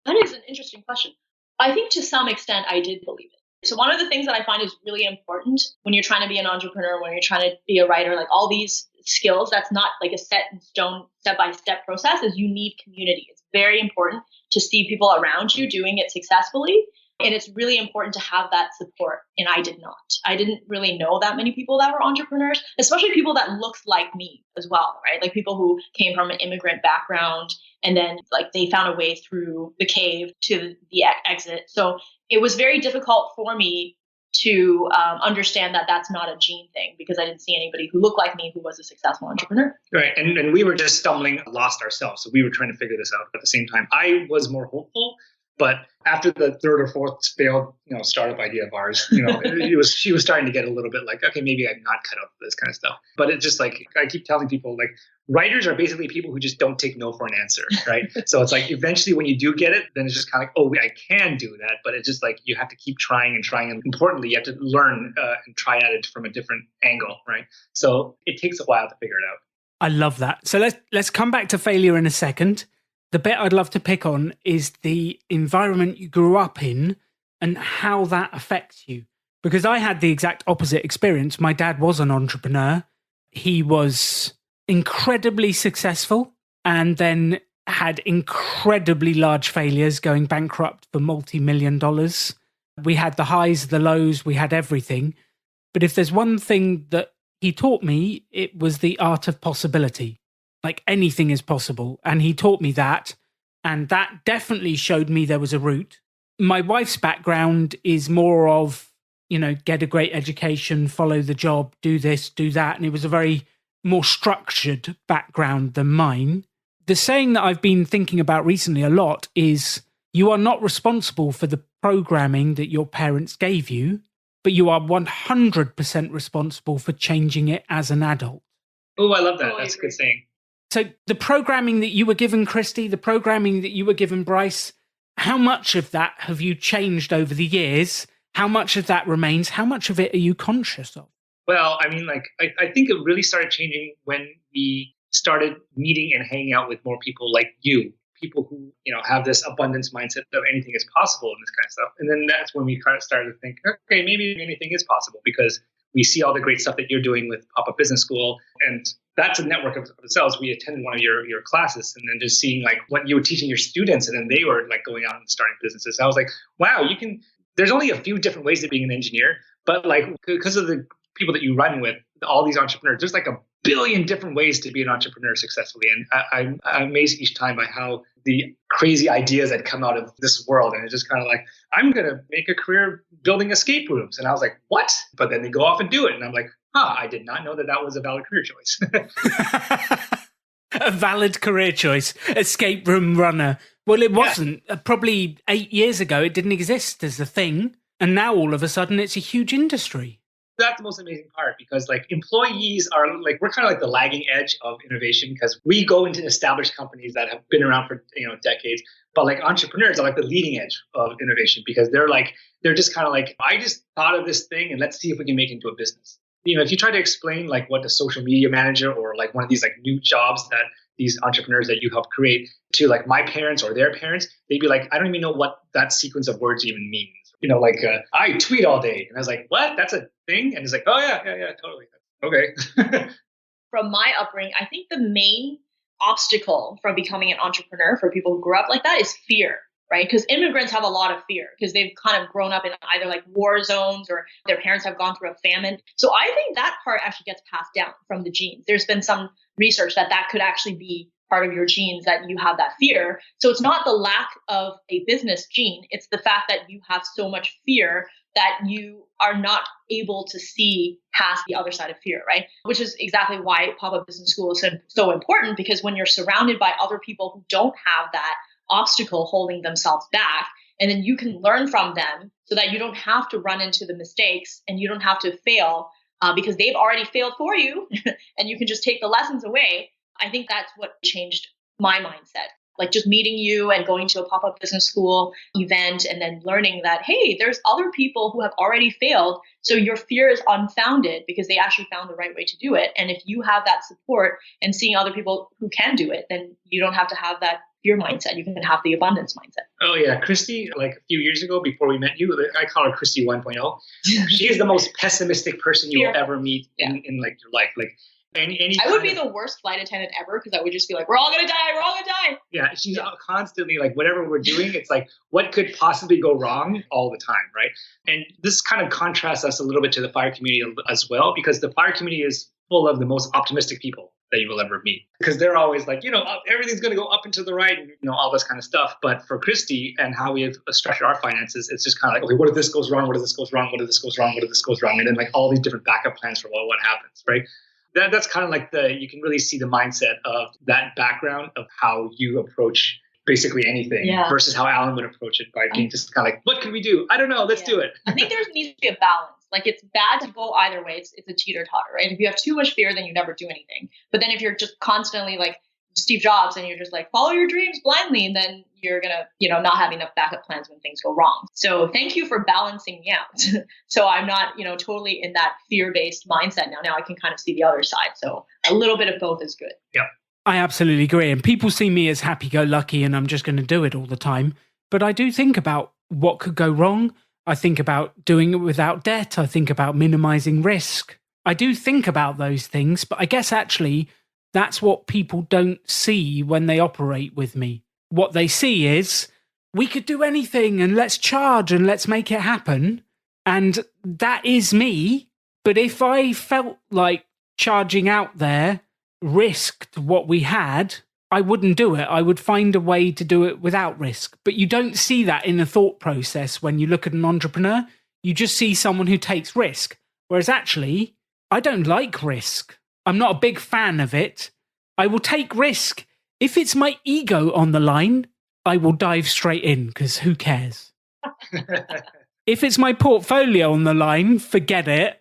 Speaker 4: That is an interesting question. I think to some extent I did believe it. So one of the things that I find is really important when you're trying to be an entrepreneur, when you're trying to be a writer, like all these skills, that's not like a set in stone, step-by-step process, is you need community. It's very important to see people around you doing it successfully. And it's really important to have that support. And I did not. I didn't really know that many people that were entrepreneurs, especially people that looked like me as well, right? Like people who came from an immigrant background and then like they found a way through the cave to the exit. So it was very difficult for me to understand that that's not a gene thing because I didn't see anybody who looked like me who was a successful entrepreneur.
Speaker 3: Right. And we were just stumbling, lost ourselves. So we were trying to figure this out at the same time. I was more hopeful. But after the third or fourth failed, startup idea of ours, she was starting to get a little bit like, okay, maybe I'm not cut out for this kind of stuff. But it's just like, I keep telling people, like, writers are basically people who just don't take no for an answer, right? So it's like, eventually when you do get it, then it's just kind of like, oh, I can do that. But it's just like, you have to keep trying and trying. And importantly, you have to learn and try at it from a different angle, right? So it takes a while to figure it out.
Speaker 1: I love that. So let's come back to failure in a second. The bit I'd love to pick on is the environment you grew up in and how that affects you. Because I had the exact opposite experience. My dad was an entrepreneur. He was incredibly successful and then had incredibly large failures, going bankrupt for multi-million dollars. We had the highs, the lows, we had everything. But if there's one thing that he taught me, it was the art of possibility. Like anything is possible. And he taught me that. And that definitely showed me there was a route. My wife's background is more of, get a great education, follow the job, do this, do that. And it was a very more structured background than mine. The saying that I've been thinking about recently a lot is you are not responsible for the programming that your parents gave you, but you are 100% responsible for changing it as an adult.
Speaker 3: Oh, I love that. That's a good saying.
Speaker 1: So the programming that you were given, Kristy, the programming that you were given, Bryce, how much of that have you changed over the years? How much of that remains? How much of it are you conscious of?
Speaker 3: Well, I mean, like, I think it really started changing when we started meeting and hanging out with more people like you, people who, have this abundance mindset of anything is possible and this kind of stuff. And then that's when we kind of started to think, okay, maybe anything is possible because we see all the great stuff that you're doing with Pop-Up Business School. And that's a network of themselves. We attended one of your classes and then just seeing like what you were teaching your students. And then they were like going out and starting businesses. I was like, wow, there's only a few different ways of being an engineer, but like because of the people that you run with, all these entrepreneurs, there's like a billion different ways to be an entrepreneur successfully. And I'm amazed each time by how the crazy ideas that come out of this world. And it's just kind of like, I'm going to make a career building escape rooms. And I was like, what? But then they go off and do it. And I'm like, I did not know that was a valid career choice.
Speaker 1: A valid career choice, escape room runner. Well, it wasn't. Probably 8 years ago, it didn't exist as a thing. And now all of a sudden, it's a huge industry.
Speaker 3: That's the most amazing part because like employees are like, we're kind of like the lagging edge of innovation because we go into established companies that have been around for decades, but like entrepreneurs are like the leading edge of innovation because they're just kind of like, I just thought of this thing and let's see if we can make it into a business. If you try to explain like what a social media manager or like one of these like new jobs that these entrepreneurs that you help create to like my parents or their parents, they'd be like, I don't even know what that sequence of words even means. I tweet all day. And I was like, what? That's a thing? And it's like, oh, yeah, totally. Okay.
Speaker 4: From my upbringing, I think the main obstacle from becoming an entrepreneur for people who grew up like that is fear, right? Because immigrants have a lot of fear because they've kind of grown up in either like war zones or their parents have gone through a famine. So I think that part actually gets passed down from the genes. There's been some research that could actually be part of your genes, that you have that fear. So it's not the lack of a business gene. It's the fact that you have so much fear that you are not able to see past the other side of fear, right? Which is exactly why Pop-Up Business School is so important, because when you're surrounded by other people who don't have that obstacle holding themselves back, and then you can learn from them so that you don't have to run into the mistakes and you don't have to fail because they've already failed for you and you can just take the lessons away. I think that's what changed my mindset. Like just meeting you and going to a Pop-Up Business School event and then learning that, hey, there's other people who have already failed. So your fear is unfounded because they actually found the right way to do it. And if you have that support and seeing other people who can do it, then you don't have to have that fear mindset. You can have the abundance mindset.
Speaker 3: Oh yeah. Kristy, like a few years ago before we met you, I call her Kristy 1.0. She is the most pessimistic person you will ever meet in like your life. Like,
Speaker 4: I would be the worst flight attendant ever because I would just be like, we're all going to die.
Speaker 3: Yeah, she's constantly like, whatever we're doing, it's like, what could possibly go wrong all the time, right? And this kind of contrasts us a little bit to the fire community as well, because the fire community is full of the most optimistic people that you will ever meet. Because they're always like, everything's going to go up and to the right, and all this kind of stuff. But for Kristy and how we have structured our finances, it's just kind of like, okay, what if this goes wrong? What if this goes wrong? What if this goes wrong? What if this goes wrong? And then like all these different backup plans for what happens, right? That's kind of like you can really see the mindset of that background of how you approach basically anything versus how Alan would approach it by being just kind of like, what can we do? I don't know. Let's do it.
Speaker 4: I think there needs to be a balance. Like it's bad to go either way. It's a teeter-totter, right? If you have too much fear, then you never do anything. But then if you're just constantly like Steve Jobs and you're just like, follow your dreams blindly, and then you're going to, not have enough backup plans when things go wrong. So thank you for balancing me out. So I'm not, totally in that fear-based mindset now. Now I can kind of see the other side. So a little bit of both is good.
Speaker 3: Yeah.
Speaker 1: I absolutely agree. And people see me as happy-go-lucky and I'm just going to do it all the time. But I do think about what could go wrong. I think about doing it without debt. I think about minimizing risk. I do think about those things, but I guess actually that's what people don't see when they operate with me. What they see is, we could do anything and let's charge and let's make it happen. And that is me. But if I felt like charging out there risked what we had, I wouldn't do it. I would find a way to do it without risk. But you don't see that in the thought process when you look at an entrepreneur. You just see someone who takes risk. Whereas actually, I don't like risk. I'm not a big fan of it. I will take risk. If it's my ego on the line, I will dive straight in because who cares? If it's my portfolio on the line, forget it.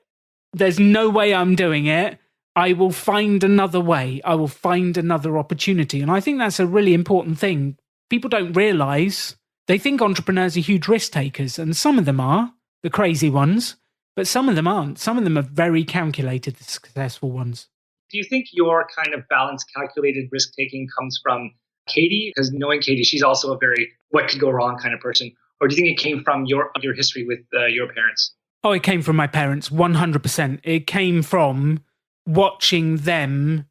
Speaker 1: There's no way I'm doing it. I will find another way. I will find another opportunity. And I think that's a really important thing. People don't realize, they think entrepreneurs are huge risk takers, and some of them are, the crazy ones. But some of them aren't. Some of them are very calculated, the successful ones.
Speaker 3: Do you think your kind of balanced, calculated risk taking comes from Katie? Because knowing Katie, she's also a very what could go wrong kind of person. Or do you think it came from your history with your parents?
Speaker 1: Oh, it came from my parents, 100%. It came from watching them,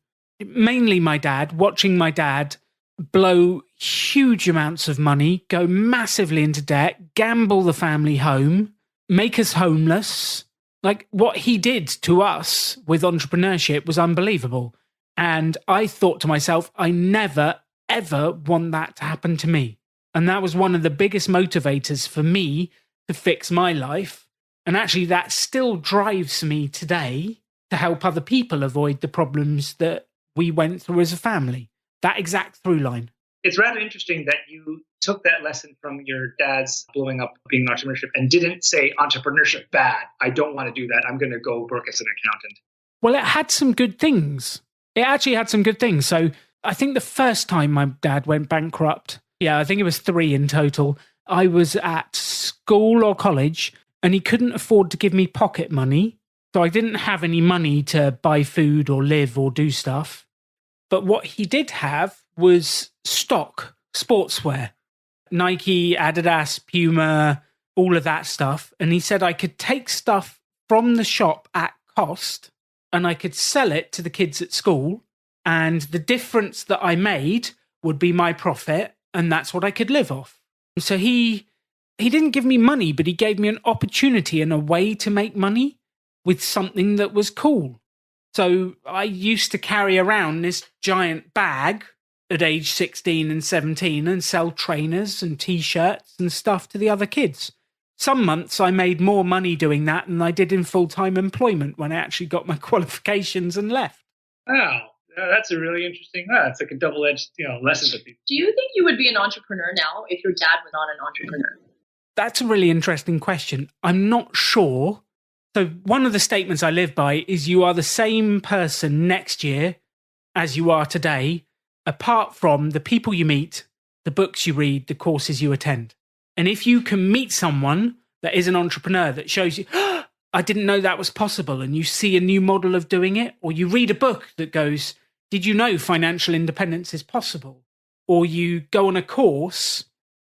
Speaker 1: mainly my dad, watching my dad blow huge amounts of money, go massively into debt, gamble the family home, make us homeless. Like what he did to us with entrepreneurship was unbelievable. And I thought to myself, I never, ever want that to happen to me. And that was one of the biggest motivators for me to fix my life. And actually, that still drives me today to help other people avoid the problems that we went through as a family. That exact through line.
Speaker 3: It's rather interesting that you took that lesson from your dad's blowing up being an entrepreneurship and didn't say entrepreneurship bad. I don't want to do that. I'm going to go work as an accountant.
Speaker 1: Well, it had some good things. It actually had some good things. So I think the first time my dad went bankrupt, I think it was 3 in total. I was at school or college and he couldn't afford to give me pocket money. So I didn't have any money to buy food or live or do stuff. But what he did have was stock, sportswear, Nike, Adidas, Puma, all of that stuff. And he said I could take stuff from the shop at cost and I could sell it to the kids at school. And the difference that I made would be my profit. And that's what I could live off. So he didn't give me money, but he gave me an opportunity and a way to make money with something that was cool. So I used to carry around this giant bag at age 16 and 17 and sell trainers and T-shirts and stuff to the other kids. Some months I made more money doing that than I did in full-time employment when I actually got my qualifications and left.
Speaker 3: Wow. That's a really interesting, it's like a double-edged lesson to people.
Speaker 4: Do you think you would be an entrepreneur now if your dad was not an entrepreneur?
Speaker 1: That's a really interesting question. I'm not sure. So one of the statements I live by is you are the same person next year as you are today, apart from the people you meet, the books you read, the courses you attend. And if you can meet someone that is an entrepreneur that shows you, oh, I didn't know that was possible, and you see a new model of doing it, or you read a book that goes, did you know financial independence is possible? Or you go on a course,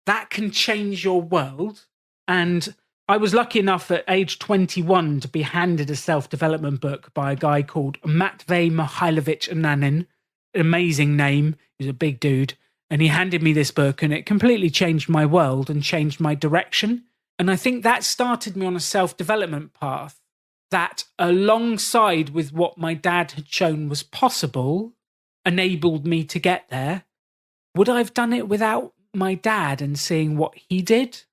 Speaker 1: that can change your world. And I was lucky enough at age 21 to be handed a self-development book by a guy called Matvey Mihailovich Ananin. Amazing name. He's a big dude. And he handed me this book and it completely changed my world and changed my direction. And I think that started me on a self-development path that, alongside with what my dad had shown was possible, enabled me to get there. Would I have done it without my dad and seeing what he did?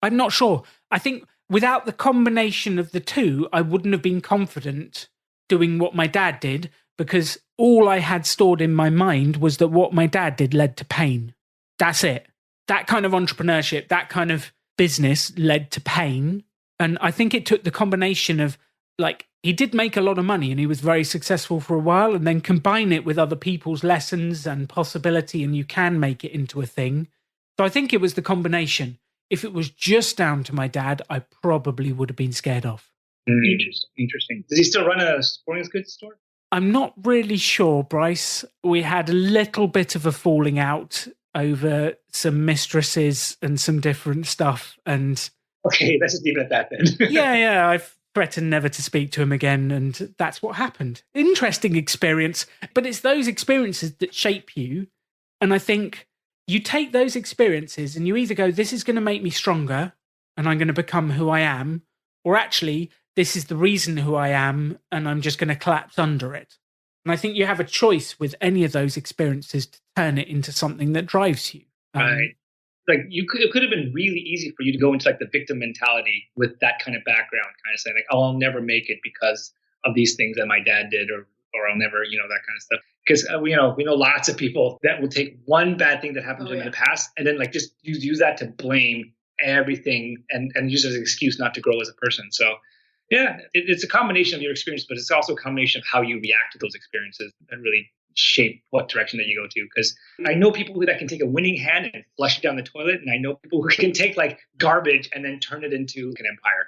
Speaker 1: I'm not sure. I think without the combination of the two, I wouldn't have been confident doing what my dad did, because all I had stored in my mind was that what my dad did led to pain. That's it. That kind of entrepreneurship, that kind of business led to pain. And I think it took the combination of, like, he did make a lot of money and he was very successful for a while, and then combine it with other people's lessons and possibility, and you can make it into a thing. So I think it was the combination. If it was just down to my dad, I probably would have been scared off.
Speaker 3: Interesting. Does he still run a sporting goods store?
Speaker 1: I'm not really sure, Bryce. We had a little bit of a falling out over some mistresses and some different stuff. And
Speaker 3: okay, let's just leave it at that then.
Speaker 1: yeah, I've threatened never to speak to him again, and that's what happened. Interesting experience, but it's those experiences that shape you. And I think you take those experiences and you either go, this is going to make me stronger and I'm going to become who I am, or actually, this is the reason who I am and I'm just going to collapse under it. And I think you have a choice with any of those experiences to turn it into something that drives you.
Speaker 3: Right. Like it could have been really easy for you to go into like the victim mentality with that kind of background, kind of saying like, oh, I'll never make it because of these things that my dad did, or I'll never, that kind of stuff. Because we know lots of people that will take one bad thing that happened to them in the past and then like just use that to blame everything and use it as an excuse not to grow as a person. So yeah, it's a combination of your experience, but it's also a combination of how you react to those experiences that really shape what direction that you go to. Because I know people that can take a winning hand and flush it down the toilet, and I know people who can take like garbage and then turn it into an empire.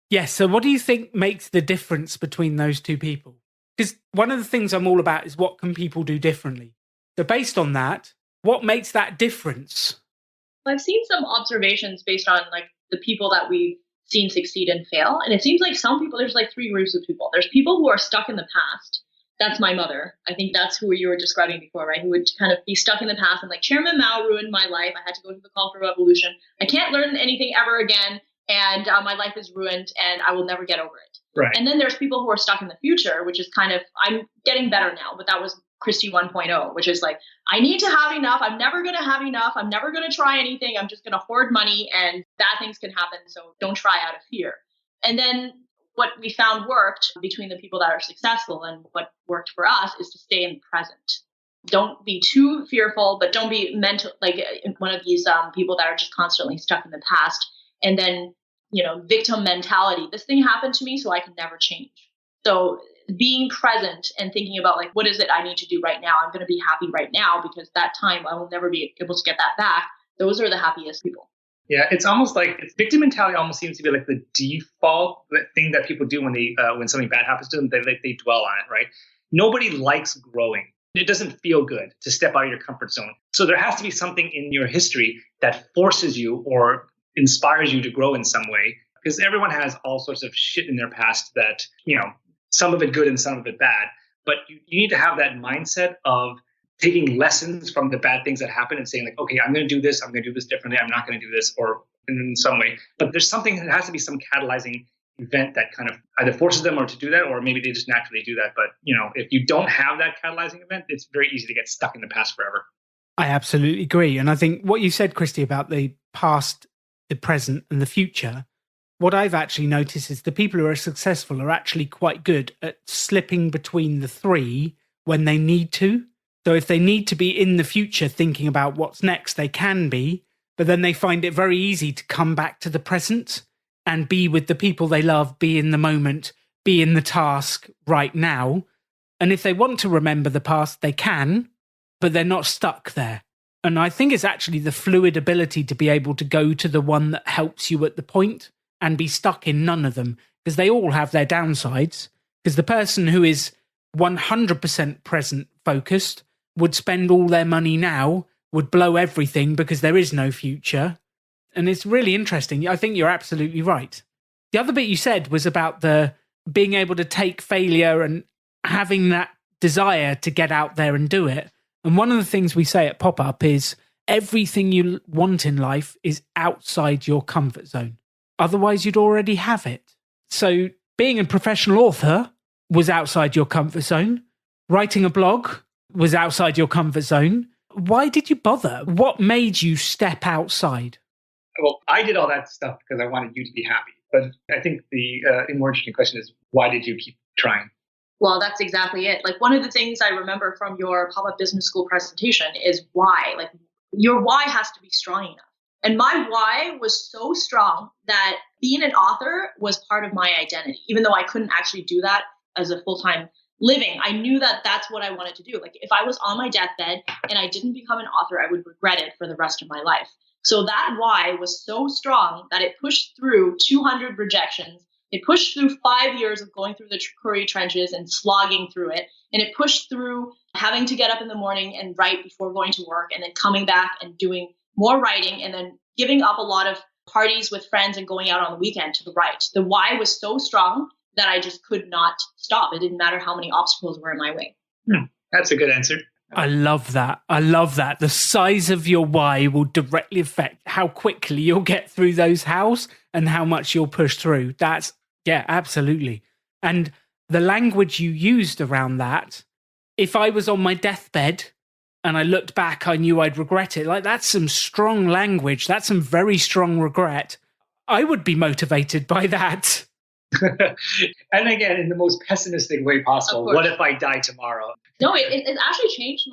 Speaker 1: Yes. So what do you think makes the difference between those two people? Because one of the things I'm all about is what can people do differently? So based on that, what makes that difference?
Speaker 4: I've seen some observations based on like the people that we've seen succeed and fail. And it seems like some people, there's like three groups of people. There's people who are stuck in the past. That's my mother. I think that's who you were describing before, right? Who would kind of be stuck in the past and like Chairman Mao ruined my life. I had to go to the call for revolution. I can't learn anything ever again. And my life is ruined and I will never get over it.
Speaker 3: Right.
Speaker 4: And then there's people who are stuck in the future, which is kind of, I'm getting better now, but that was Kristy 1.0, which is like, I need to have enough. I'm never going to have enough. I'm never going to try anything. I'm just going to hoard money and bad things can happen. So don't try out of fear. And then what we found worked between the people that are successful and what worked for us is to stay in the present. Don't be too fearful, but don't be mental, like one of these people that are just constantly stuck in the past. And then, victim mentality. This thing happened to me, so I can never change. So being present and thinking about like, what is it I need to do right now? I'm going to be happy right now because that time I will never be able to get that back. Those are the happiest people.
Speaker 3: Yeah, it's almost like victim mentality almost seems to be like the default thing that people do when when something bad happens to them. They dwell on it, right? Nobody likes growing. It doesn't feel good to step out of your comfort zone. So there has to be something in your history that forces you or inspires you to grow in some way. Because everyone has all sorts of shit in their past that, some of it good and some of it bad. But you need to have that mindset of taking lessons from the bad things that happen and saying like, okay, I'm going to do this. I'm going to do this differently. I'm not going to do this or in some way. But there's something that has to be some catalyzing event that kind of either forces them or to do that, or maybe they just naturally do that. But, if you don't have that catalyzing event, it's very easy to get stuck in the past forever.
Speaker 1: I absolutely agree. And I think what you said, Kristy, about the past, the present and the future, what I've actually noticed is the people who are successful are actually quite good at slipping between the three when they need to. So if they need to be in the future thinking about what's next, they can be, but then they find it very easy to come back to the present and be with the people they love, be in the moment, be in the task right now. And if they want to remember the past, they can, but they're not stuck there. And I think it's actually the fluid ability to be able to go to the one that helps you at the point and be stuck in none of them, because they all have their downsides. Because the person who is 100% present focused would spend all their money now, would blow everything because there is no future. And it's really interesting. I think you're absolutely right. The other bit you said was about the being able to take failure and having that desire to get out there and do it. And one of the things we say at Pop-Up is everything you want in life is outside your comfort zone. Otherwise, you'd already have it. So being a professional author was outside your comfort zone. Writing a blog was outside your comfort zone. Why did you bother? What made you step outside?
Speaker 3: Well, I did all that stuff because I wanted you to be happy. But I think the more interesting question is, why did you keep trying?
Speaker 4: Well, that's exactly it. Like one of the things I remember from your Pop-Up Business School presentation is why. Like your why has to be strong enough. And my why was so strong that being an author was part of my identity. Even though I couldn't actually do that as a full-time living, I knew that that's what I wanted to do. Like if I was on my deathbed and I didn't become an author, I would regret it for the rest of my life. So that why was so strong that it pushed through 200 rejections. It pushed through 5 years of going through the Curry trenches and slogging through it. And it pushed through having to get up in the morning and write before going to work and then coming back and doing more writing and then giving up a lot of parties with friends and going out on the weekend to write. The why was so strong that I just could not stop. It didn't matter how many obstacles were in my way.
Speaker 3: That's a good answer.
Speaker 1: I love that. I love that. The size of your why will directly affect how quickly you'll get through those hows and how much you'll push through. Yeah, absolutely. And the language you used around that, if I was on my deathbed and I looked back, I knew I'd regret it. Like that's some strong language. That's some very strong regret. I would be motivated by that.
Speaker 3: And again, in the most pessimistic way possible, what if I die tomorrow?
Speaker 4: No, it actually changed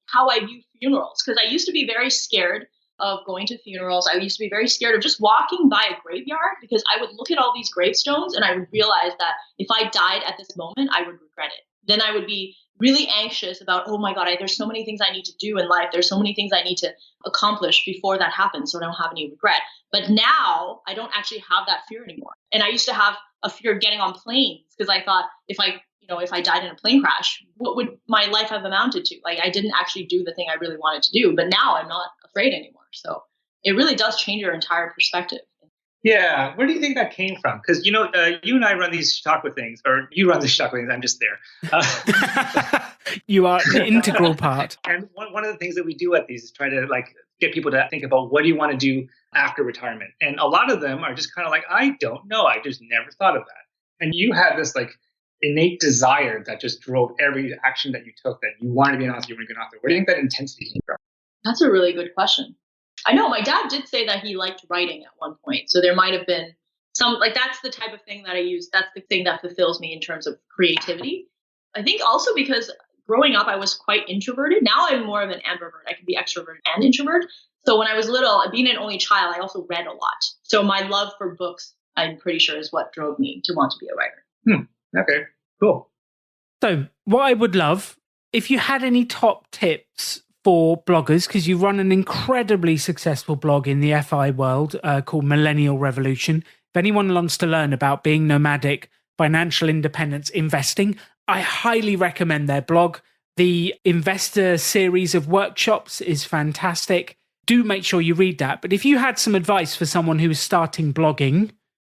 Speaker 4: how I view funerals, because I used to be very scared of going to funerals. I used to be very scared of just walking by a graveyard because I would look at all these gravestones and I would realize that if I died at this moment, I would regret it. Then I would be really anxious about, oh my God, there's so many things I need to do in life. There's so many things I need to accomplish before that happens so I don't have any regret. But now I don't actually have that fear anymore. And I used to have a fear of getting on planes because I thought if I died in a plane crash, what would my life have amounted to? Like, I didn't actually do the thing I really wanted to do, but now I'm not afraid anymore. So it really does change your entire perspective.
Speaker 3: Yeah. Where do you think that came from? Because, you and I run these Chautauqua things, or you run the Chautauqua things. I'm just there.
Speaker 1: You are the integral part.
Speaker 3: And one of the things that we do at these is try to get people to think about what do you want to do after retirement. And a lot of them are just kind of like, I don't know. I just never thought of that. And you had this innate desire that just drove every action that you took, that you wanted to be an author, you wanted to be an author. Where do you think that intensity came from?
Speaker 4: That's a really good question. I know my dad did say that he liked writing at one point. So there might have been some, that's the type of thing that I use. That's the thing that fulfills me in terms of creativity. I think also because growing up, I was quite introverted. Now I'm more of an ambivert. I can be extroverted and introvert. So when I was little, being an only child, I also read a lot. So my love for books, I'm pretty sure, is what drove me to want to be a writer.
Speaker 3: Okay, cool.
Speaker 1: So what I would love, if you had any top tips for bloggers, because you run an incredibly successful blog in the FI world called Millennial Revolution. If anyone wants to learn about being nomadic, financial independence, investing, I highly recommend their blog. The investor series of workshops is fantastic. Do make sure you read that. But if you had some advice for someone who is starting blogging,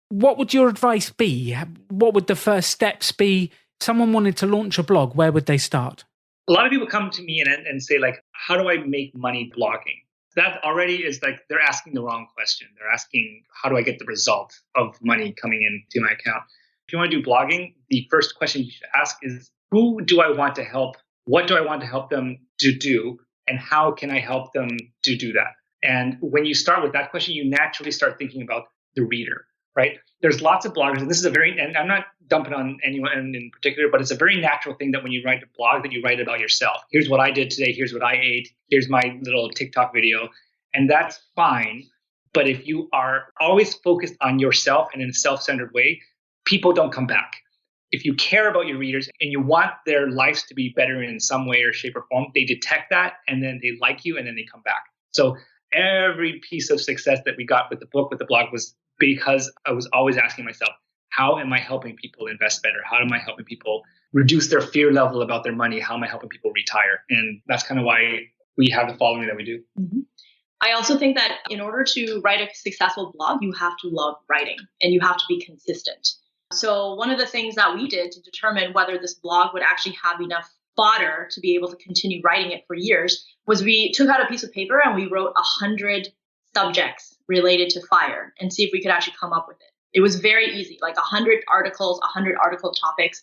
Speaker 1: what would your advice be? What would the first steps be? If someone wanted to launch a blog, where would they start?
Speaker 3: A lot of people come to me and say, how do I make money blogging? That already is they're asking the wrong question. They're asking, how do I get the result of money coming into my account? If you want to do blogging, the first question you should ask is, who do I want to help? What do I want to help them to do? And how can I help them to do that? And when you start with that question, you naturally start thinking about the reader, right? There's lots of bloggers, and this is and I'm not dumping on anyone in particular, but it's a very natural thing that when you write a blog, that you write about yourself. Here's what I did today. Here's what I ate. Here's my little TikTok video. And that's fine. But if you are always focused on yourself and in a self-centered way, people don't come back. If you care about your readers and you want their lives to be better in some way or shape or form, they detect that and then they like you and then they come back. So every piece of success that we got with the book, with the blog, was because I was always asking myself, how am I helping people invest better? How am I helping people reduce their fear level about their money? How am I helping people retire? And that's kind of why we have the following that we do.
Speaker 4: Mm-hmm. I also think that in order to write a successful blog, you have to love writing and you have to be consistent. So one of the things that we did to determine whether this blog would actually have enough fodder to be able to continue writing it for years was we took out a piece of paper and we wrote 100 subjects related to FIRE and see if we could actually come up with it. It was very easy, 100 articles, 100 article topics.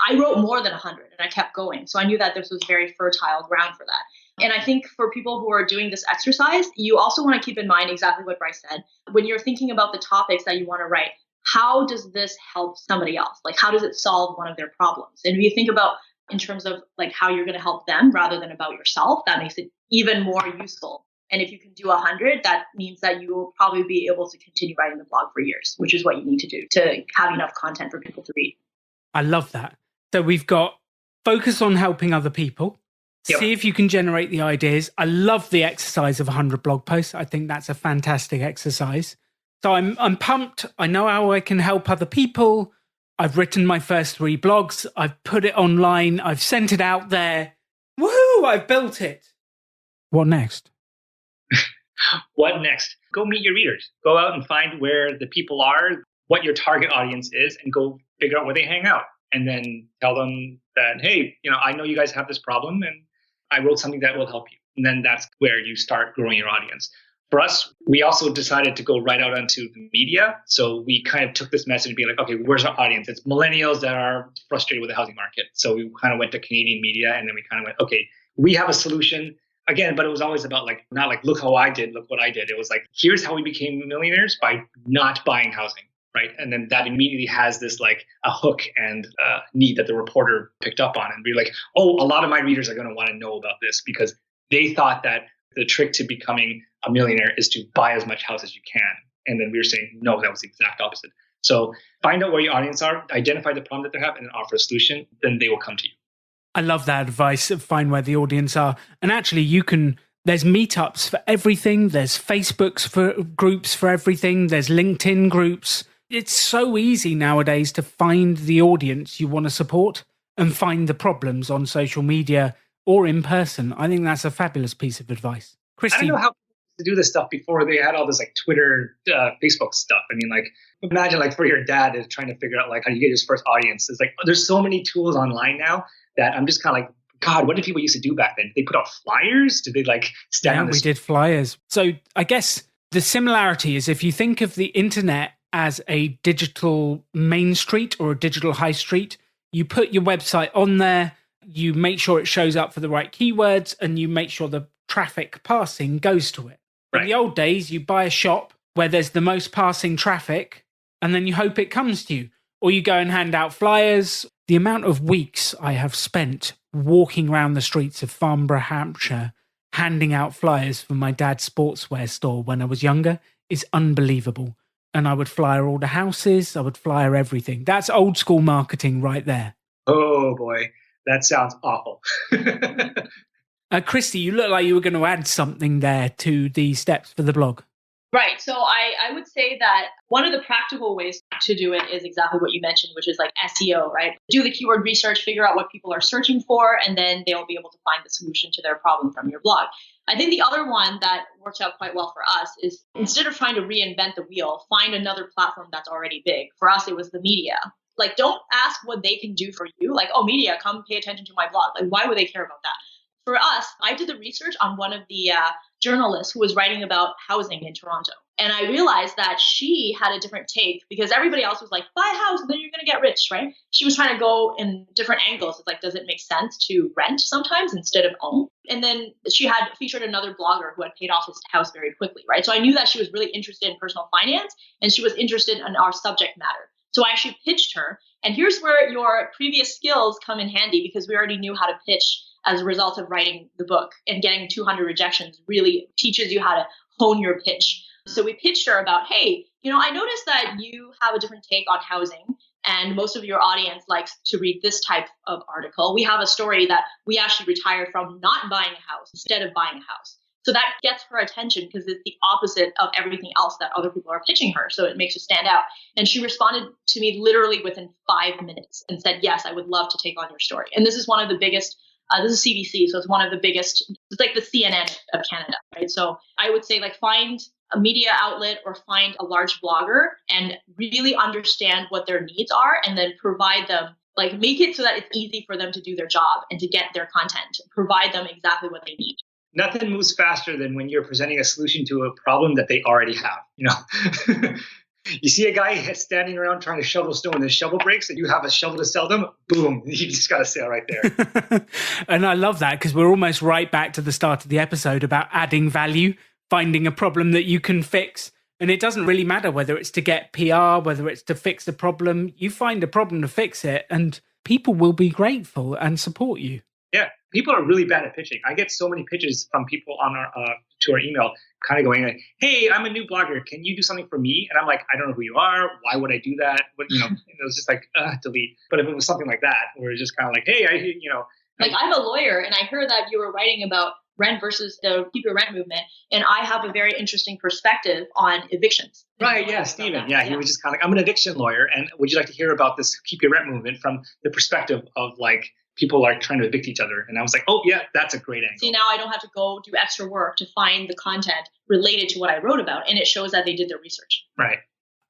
Speaker 4: I wrote more than 100 and I kept going. So I knew that this was very fertile ground for that. And I think for people who are doing this exercise, you also want to keep in mind exactly what Bryce said. When you're thinking about the topics that you want to write, how does this help somebody else? How does it solve one of their problems? And if you think about in terms of how you're going to help them rather than about yourself, that makes it even more useful. And if you can do 100, that means that you will probably be able to continue writing the blog for years, which is what you need to do to have enough content for people to read.
Speaker 1: I love that. So we've got focus on helping other people.
Speaker 3: Yep.
Speaker 1: See if you can generate the ideas. I love the exercise of 100 blog posts. I think that's a fantastic exercise. So I'm pumped. I know how I can help other people. I've written my first 3 blogs. I've put it online. I've sent it out there. Woohoo! I've built it. What next?
Speaker 3: What next? Go meet your readers. Go out and find where the people are, what your target audience is, and go figure out where they hang out. And then tell them that, hey, I know you guys have this problem and I wrote something that will help you. And then that's where you start growing your audience. For us, we also decided to go right out onto the media. So we kind of took this message and be like, okay, where's our audience? It's millennials that are frustrated with the housing market. So we kind of went to Canadian media and then we kind of went, okay, we have a solution. Again, but it was always about not look how I did, look what I did. It was here's how we became millionaires by not buying housing, right? And then that immediately has this a hook and need that the reporter picked up on and be like, oh, a lot of my readers are going to want to know about this because they thought that the trick to becoming a millionaire is to buy as much house as you can. And then we were saying, no, that was the exact opposite. So find out where your audience are, identify the problem that they have, and then offer a solution. Then they will come to you.
Speaker 1: I love that advice. Find where the audience are. And actually, you can There's meetups for everything. There's Facebooks for groups for everything. There's LinkedIn groups. It's so easy nowadays to find the audience you want to support and find the problems on social media or in person. I think that's a fabulous piece of advice. Kristy,
Speaker 3: I don't know how to do this stuff before they had all this like Twitter, Facebook stuff. I mean, like imagine like for your dad is trying to figure out like how do you get his first audience. It's like there's so many tools online now that I'm just kind of like, God, what did people used to do back then? Did they put out flyers? Did they like stand on the
Speaker 1: we did flyers. So I guess the similarity is if you think of the internet as a digital main street or a digital high street, you put your website on there, you make sure it shows up for the right keywords, and you make sure the traffic passing goes to it. Right. In the old days, you buy a shop where there's the most passing traffic, and then you hope it comes to you. Or you go and hand out flyers. The amount of weeks I have spent walking around the streets of Farnborough, Hampshire, handing out flyers for my dad's sportswear store when I was younger is unbelievable. And I would flyer all the houses. I would flyer everything. That's old school marketing right there.
Speaker 3: Oh, boy. That sounds awful.
Speaker 1: Kristy, you look like you were going to add something there to the steps for the blog.
Speaker 4: Right. So I would say that one of the practical ways to do it is exactly what you mentioned, which is like SEO, right? Do the keyword research, figure out what people are searching for, and then they'll be able to find the solution to their problem from your blog. I think the other one that works out quite well for us is instead of trying to reinvent the wheel, find another platform that's already big. For us, it was the media. Like, don't ask what they can do for you. Like, oh, media, come pay attention to my blog. Like, why would they care about that? For us, I did the research on one of the journalists who was writing about housing in Toronto. And I realized that she had a different take because everybody else was like, buy a house and then you're going to get rich, right? She was trying to go in different angles. It's like, does it make sense to rent sometimes instead of own? And then she had featured another blogger who had paid off his house very quickly, right? So I knew that she was really interested in personal finance and she was interested in our subject matter. So I actually pitched her. And here's where your previous skills come in handy because we already knew how to pitch as a result of writing the book, and getting 200 rejections really teaches you how to hone your pitch. So we pitched her about, hey, I noticed that you have a different take on housing and most of your audience likes to read this type of article. We have a story that we actually retired from not buying a house instead of buying a house. So that gets her attention because it's the opposite of everything else that other people are pitching her. So it makes her stand out. And she responded to me literally within 5 minutes and said, yes, I would love to take on your story. And this is one of the biggest this is CBC, so it's one of the biggest, it's like the CNN of Canada, right? So I would say like find a media outlet or find a large blogger and really understand what their needs are and then provide them, like make it so that it's easy for them to do their job and to get their content, provide them exactly what they need.
Speaker 3: Nothing moves faster than when you're presenting a solution to a problem that they already have, You see a guy standing around trying to shovel stone and the shovel breaks and you have a shovel to sell them, boom, you just got a sale right there.
Speaker 1: And I love that because we're almost right back to the start of the episode about adding value, finding a problem that you can fix. And it doesn't really matter whether it's to get PR, whether it's to fix the problem. You find a problem to fix it and people will be grateful and support you.
Speaker 3: Yeah, people are really bad at pitching. I get so many pitches from people on our to our email kind of going like, hey, I'm a new blogger. Can you do something for me? And I'm like, I don't know who you are. Why would I do that? But, it was just like, delete. But if it was something like that, where it's just kind of like, hey,
Speaker 4: Like I'm a lawyer and I heard that you were writing about rent versus the keep your rent movement. And I have a very interesting perspective on evictions.
Speaker 3: Right. Yeah. Stephen. Yeah. He was just kind of like, I'm an eviction lawyer. And would you like to hear about this keep your rent movement from the perspective of like, people are trying to evict each other. And I was like, oh, yeah, that's a great angle.
Speaker 4: See, now I don't have to go do extra work to find the content related to what I wrote about. And it shows that they did their research.
Speaker 3: Right.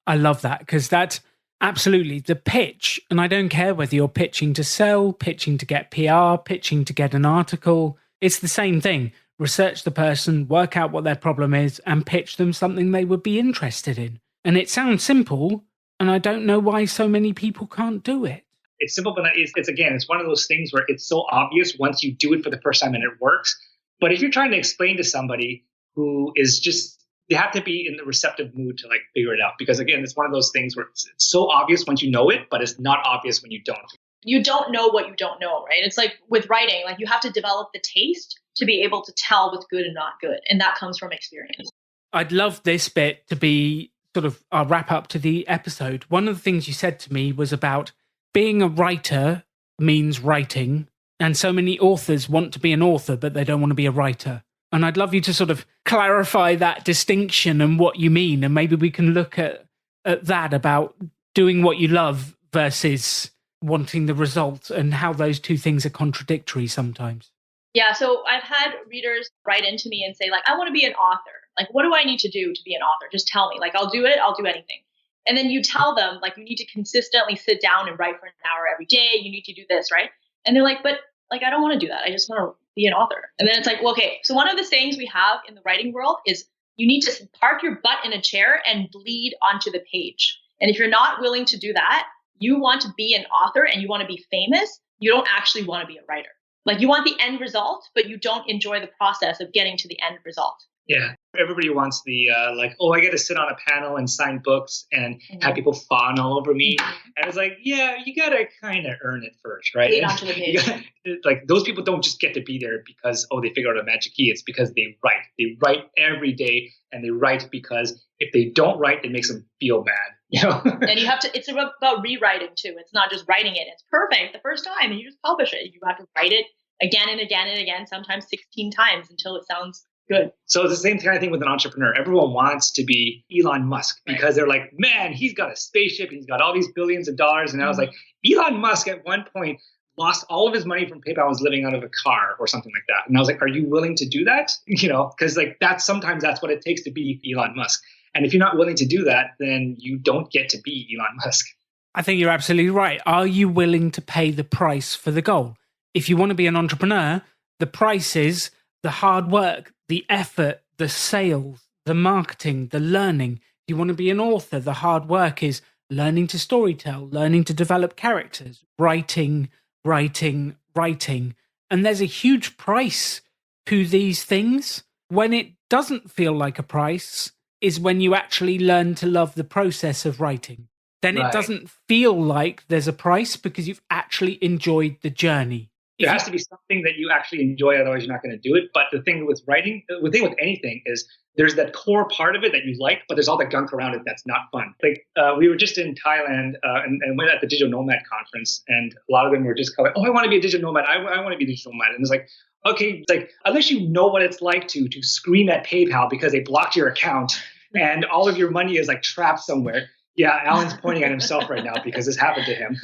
Speaker 1: I love that because that's absolutely the pitch. And I don't care whether you're pitching to sell, pitching to get PR, pitching to get an article. It's the same thing. Research the person, work out what their problem is, and pitch them something they would be interested in. And it sounds simple, and I don't know why so many people can't do it.
Speaker 3: It's simple, but it's one of those things where it's so obvious once you do it for the first time and it works. But if you're trying to explain to somebody who is just, they have to be in the receptive mood to like figure it out. Because again, it's one of those things where it's so obvious once you know it, but it's not obvious when you don't.
Speaker 4: You don't know what you don't know, right? It's like with writing, like you have to develop the taste to be able to tell what's good and not good. And that comes from experience.
Speaker 1: I'd love this bit to be sort of our wrap up to the episode. One of the things you said to me was about being a writer means writing, and so many authors want to be an author, but they don't want to be a writer. And I'd love you to sort of clarify that distinction and what you mean. And maybe we can look at that about doing what you love versus wanting the result and how those two things are contradictory sometimes.
Speaker 4: Yeah, so I've had readers write into me and say, like, I want to be an author. Like, what do I need to do to be an author? Just tell me. Like, I'll do it. I'll do anything. And then you tell them, like, you need to consistently sit down and write for an hour every day. You need to do this, right? And they're like, but like, I don't want to do that. I just want to be an author. And then it's like, well, okay. So one of the sayings we have in the writing world is you need to park your butt in a chair and bleed onto the page. And if you're not willing to do that, you want to be an author and you want to be famous. You don't actually want to be a writer. Like, you want the end result, but you don't enjoy the process of getting to the end result.
Speaker 3: Yeah. Everybody wants the, like, oh, I get to sit on a panel and sign books and have people fawn all over me. And it's like, yeah, you got to kind of earn it first, right?
Speaker 4: Lead onto the page.
Speaker 3: Like, those people don't just get to be there because, oh, they figured out a magic key. It's because they write. They write every day, and they write because if they don't write, it makes them feel bad. You know?
Speaker 4: And you have to, it's about rewriting too. It's not just writing it. It's perfect the first time and you just publish it. You have to write it again and again and again, sometimes 16 times until it sounds good.
Speaker 3: So it's the same kind of thing with an entrepreneur. Everyone wants to be Elon Musk because they're like, man, he's got a spaceship. He's got all these billions of dollars. And I was like, Elon Musk at one point lost all of his money from PayPal and was living out of a car or something like that. And I was like, are you willing to do that? You know, because like sometimes that's what it takes to be Elon Musk. And if you're not willing to do that, then you don't get to be Elon Musk.
Speaker 1: I think you're absolutely right. Are you willing to pay the price for the goal? If you want to be an entrepreneur, the price is the hard work, the effort, the sales, the marketing, the learning. If you want to be an author, the hard work is learning to storytell, learning to develop characters, writing. And there's a huge price to these things. When it doesn't feel like a price is when you actually learn to love the process of writing. Then it doesn't feel like there's a price because you've actually enjoyed the journey.
Speaker 3: There has to be something that you actually enjoy, otherwise you're not going to do it. But the thing with writing, the thing with anything is there's that core part of it that you like, but there's all the gunk around it that's not fun. Like we were just in Thailand and went at the Digital Nomad conference, and a lot of them were just going, oh, I want to be a digital nomad. I want to be a digital nomad. And it's like, okay, it's like, unless you know what it's like to scream at PayPal because they blocked your account and all of your money is like trapped somewhere. Yeah, Alan's pointing at himself right now because this happened to him.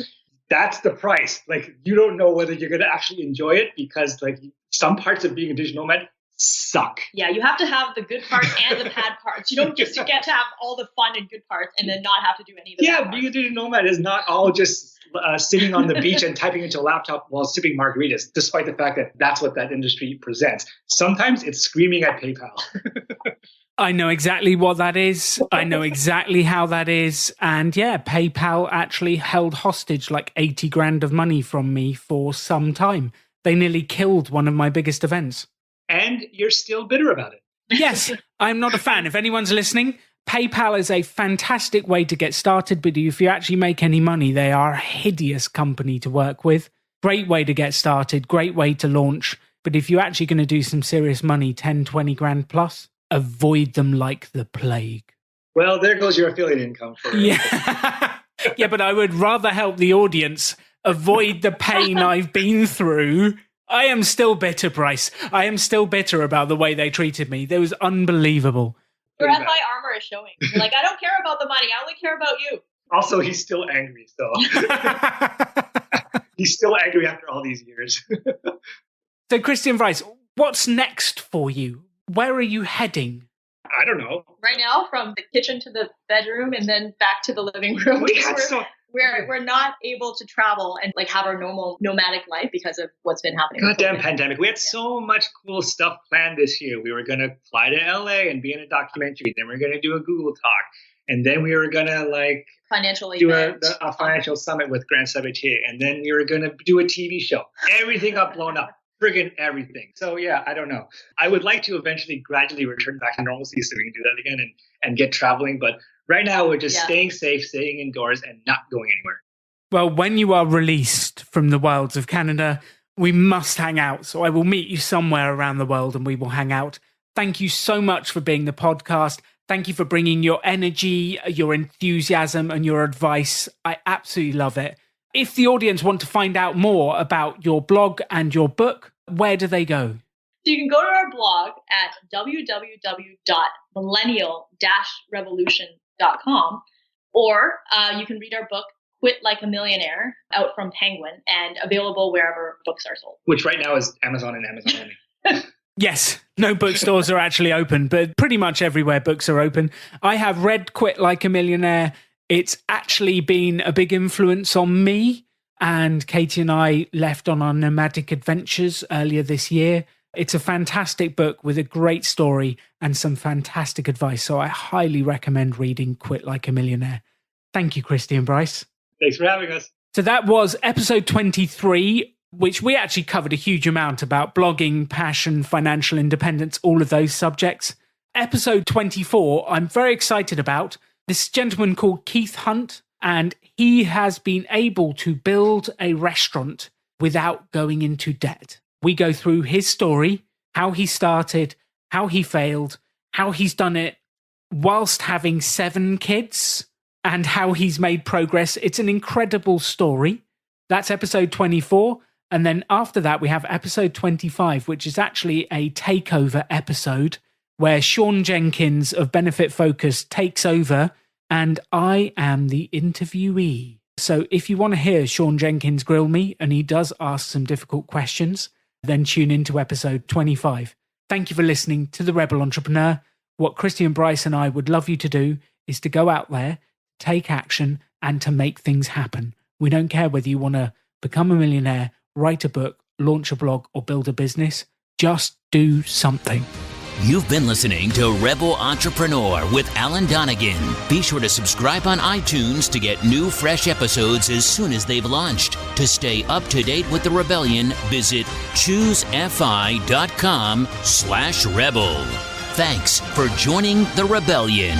Speaker 3: That's the price. Like, you don't know whether you're going to actually enjoy it because like some parts of being a digital nomad suck.
Speaker 4: Yeah, you have to have the good parts and the bad parts. You don't just get to have all the fun and good parts and then not have to do any of the bad parts.
Speaker 3: Being a digital nomad is not all just sitting on the beach and typing into a laptop while sipping margaritas, despite the fact that that's what that industry presents. Sometimes it's screaming at PayPal.
Speaker 1: I know exactly what that is. I know exactly how that is. And yeah, PayPal actually held hostage like 80 grand of money from me for some time. They nearly killed one of my biggest events.
Speaker 3: And you're still bitter about it.
Speaker 1: Yes, I'm not a fan. If anyone's listening, PayPal is a fantastic way to get started. But if you actually make any money, they are a hideous company to work with. Great way to get started. Great way to launch. But if you're actually going to do some serious money, 10, 20 grand plus, avoid them like the plague.
Speaker 3: Well, there goes your affiliate income.
Speaker 1: Yeah. Yeah, but I would rather help the audience avoid the pain I've been through. I am still bitter, Bryce. I am still bitter about the way they treated me. It was unbelievable.
Speaker 4: Your FI armor is showing. You're like, I don't care about the money. I only care about you.
Speaker 3: Also, he's still angry, so. He's still angry after all these years.
Speaker 1: So, Kristy and Bryce, what's next for you? Where are you heading?
Speaker 3: I don't know.
Speaker 4: Right now, from the kitchen to the bedroom and then back to the living room. We're not able to travel and like have our normal nomadic life because of what's been happening.
Speaker 3: Goddamn pandemic. We had so much cool stuff planned this year. We were going to fly to LA and be in a documentary. Then we were going to do a Google Talk. And then we were going to like do a financial summit with Grant Sabatier. And then we were going to do a TV show. Everything got blown up. Friggin' everything. So yeah, I don't know. I would like to eventually gradually return back to normalcy so we can do that again and get traveling. But right now we're just staying safe, staying indoors and not going anywhere.
Speaker 1: Well, when you are released from the wilds of Canada, we must hang out. So I will meet you somewhere around the world and we will hang out. Thank you so much for being the podcast. Thank you for bringing your energy, your enthusiasm and your advice. I absolutely love it. If the audience want to find out more about your blog and your book, where do they go?
Speaker 4: So you can go to our blog at www.millennial-revolution.com, or you can read our book, Quit Like a Millionaire, out from Penguin and available wherever books are sold.
Speaker 3: Which right now is Amazon and Amazon only.
Speaker 1: Yes, no bookstores are actually open, but pretty much everywhere books are open. I have read Quit Like a Millionaire. It's actually been a big influence on me, and Katie and I left on our nomadic adventures earlier this year. It's a fantastic book with a great story and some fantastic advice, so I highly recommend reading Quit Like a Millionaire. Thank you, Kristy and Bryce.
Speaker 3: Thanks for having us.
Speaker 1: So that was episode 23, which we actually covered a huge amount about blogging, passion, financial independence, all of those subjects. Episode 24, I'm very excited about. This gentleman called Keith Hunt, and he has been able to build a restaurant without going into debt. We go through his story, how he started, how he failed, how he's done it whilst having 7 kids, and how he's made progress. It's an incredible story. That's episode 24. And then after that, we have episode 25, which is actually a takeover episode where Sean Jenkins of Benefit Focus takes over, and I am the interviewee. So if you want to hear Sean Jenkins grill me, and he does ask some difficult questions, then tune into episode 25. Thank you for listening to The Rebel Entrepreneur. What Kristy and Bryce and I would love you to do is to go out there, take action, and to make things happen. We don't care whether you want to become a millionaire, write a book, launch a blog, or build a business. Just do something.
Speaker 2: You've been listening to Rebel Entrepreneur with Alan Donegan. Be sure to subscribe on iTunes to get new, fresh episodes as soon as they've launched. To stay up to date with the Rebellion, visit choosefi.com/rebel. Thanks for joining the Rebellion.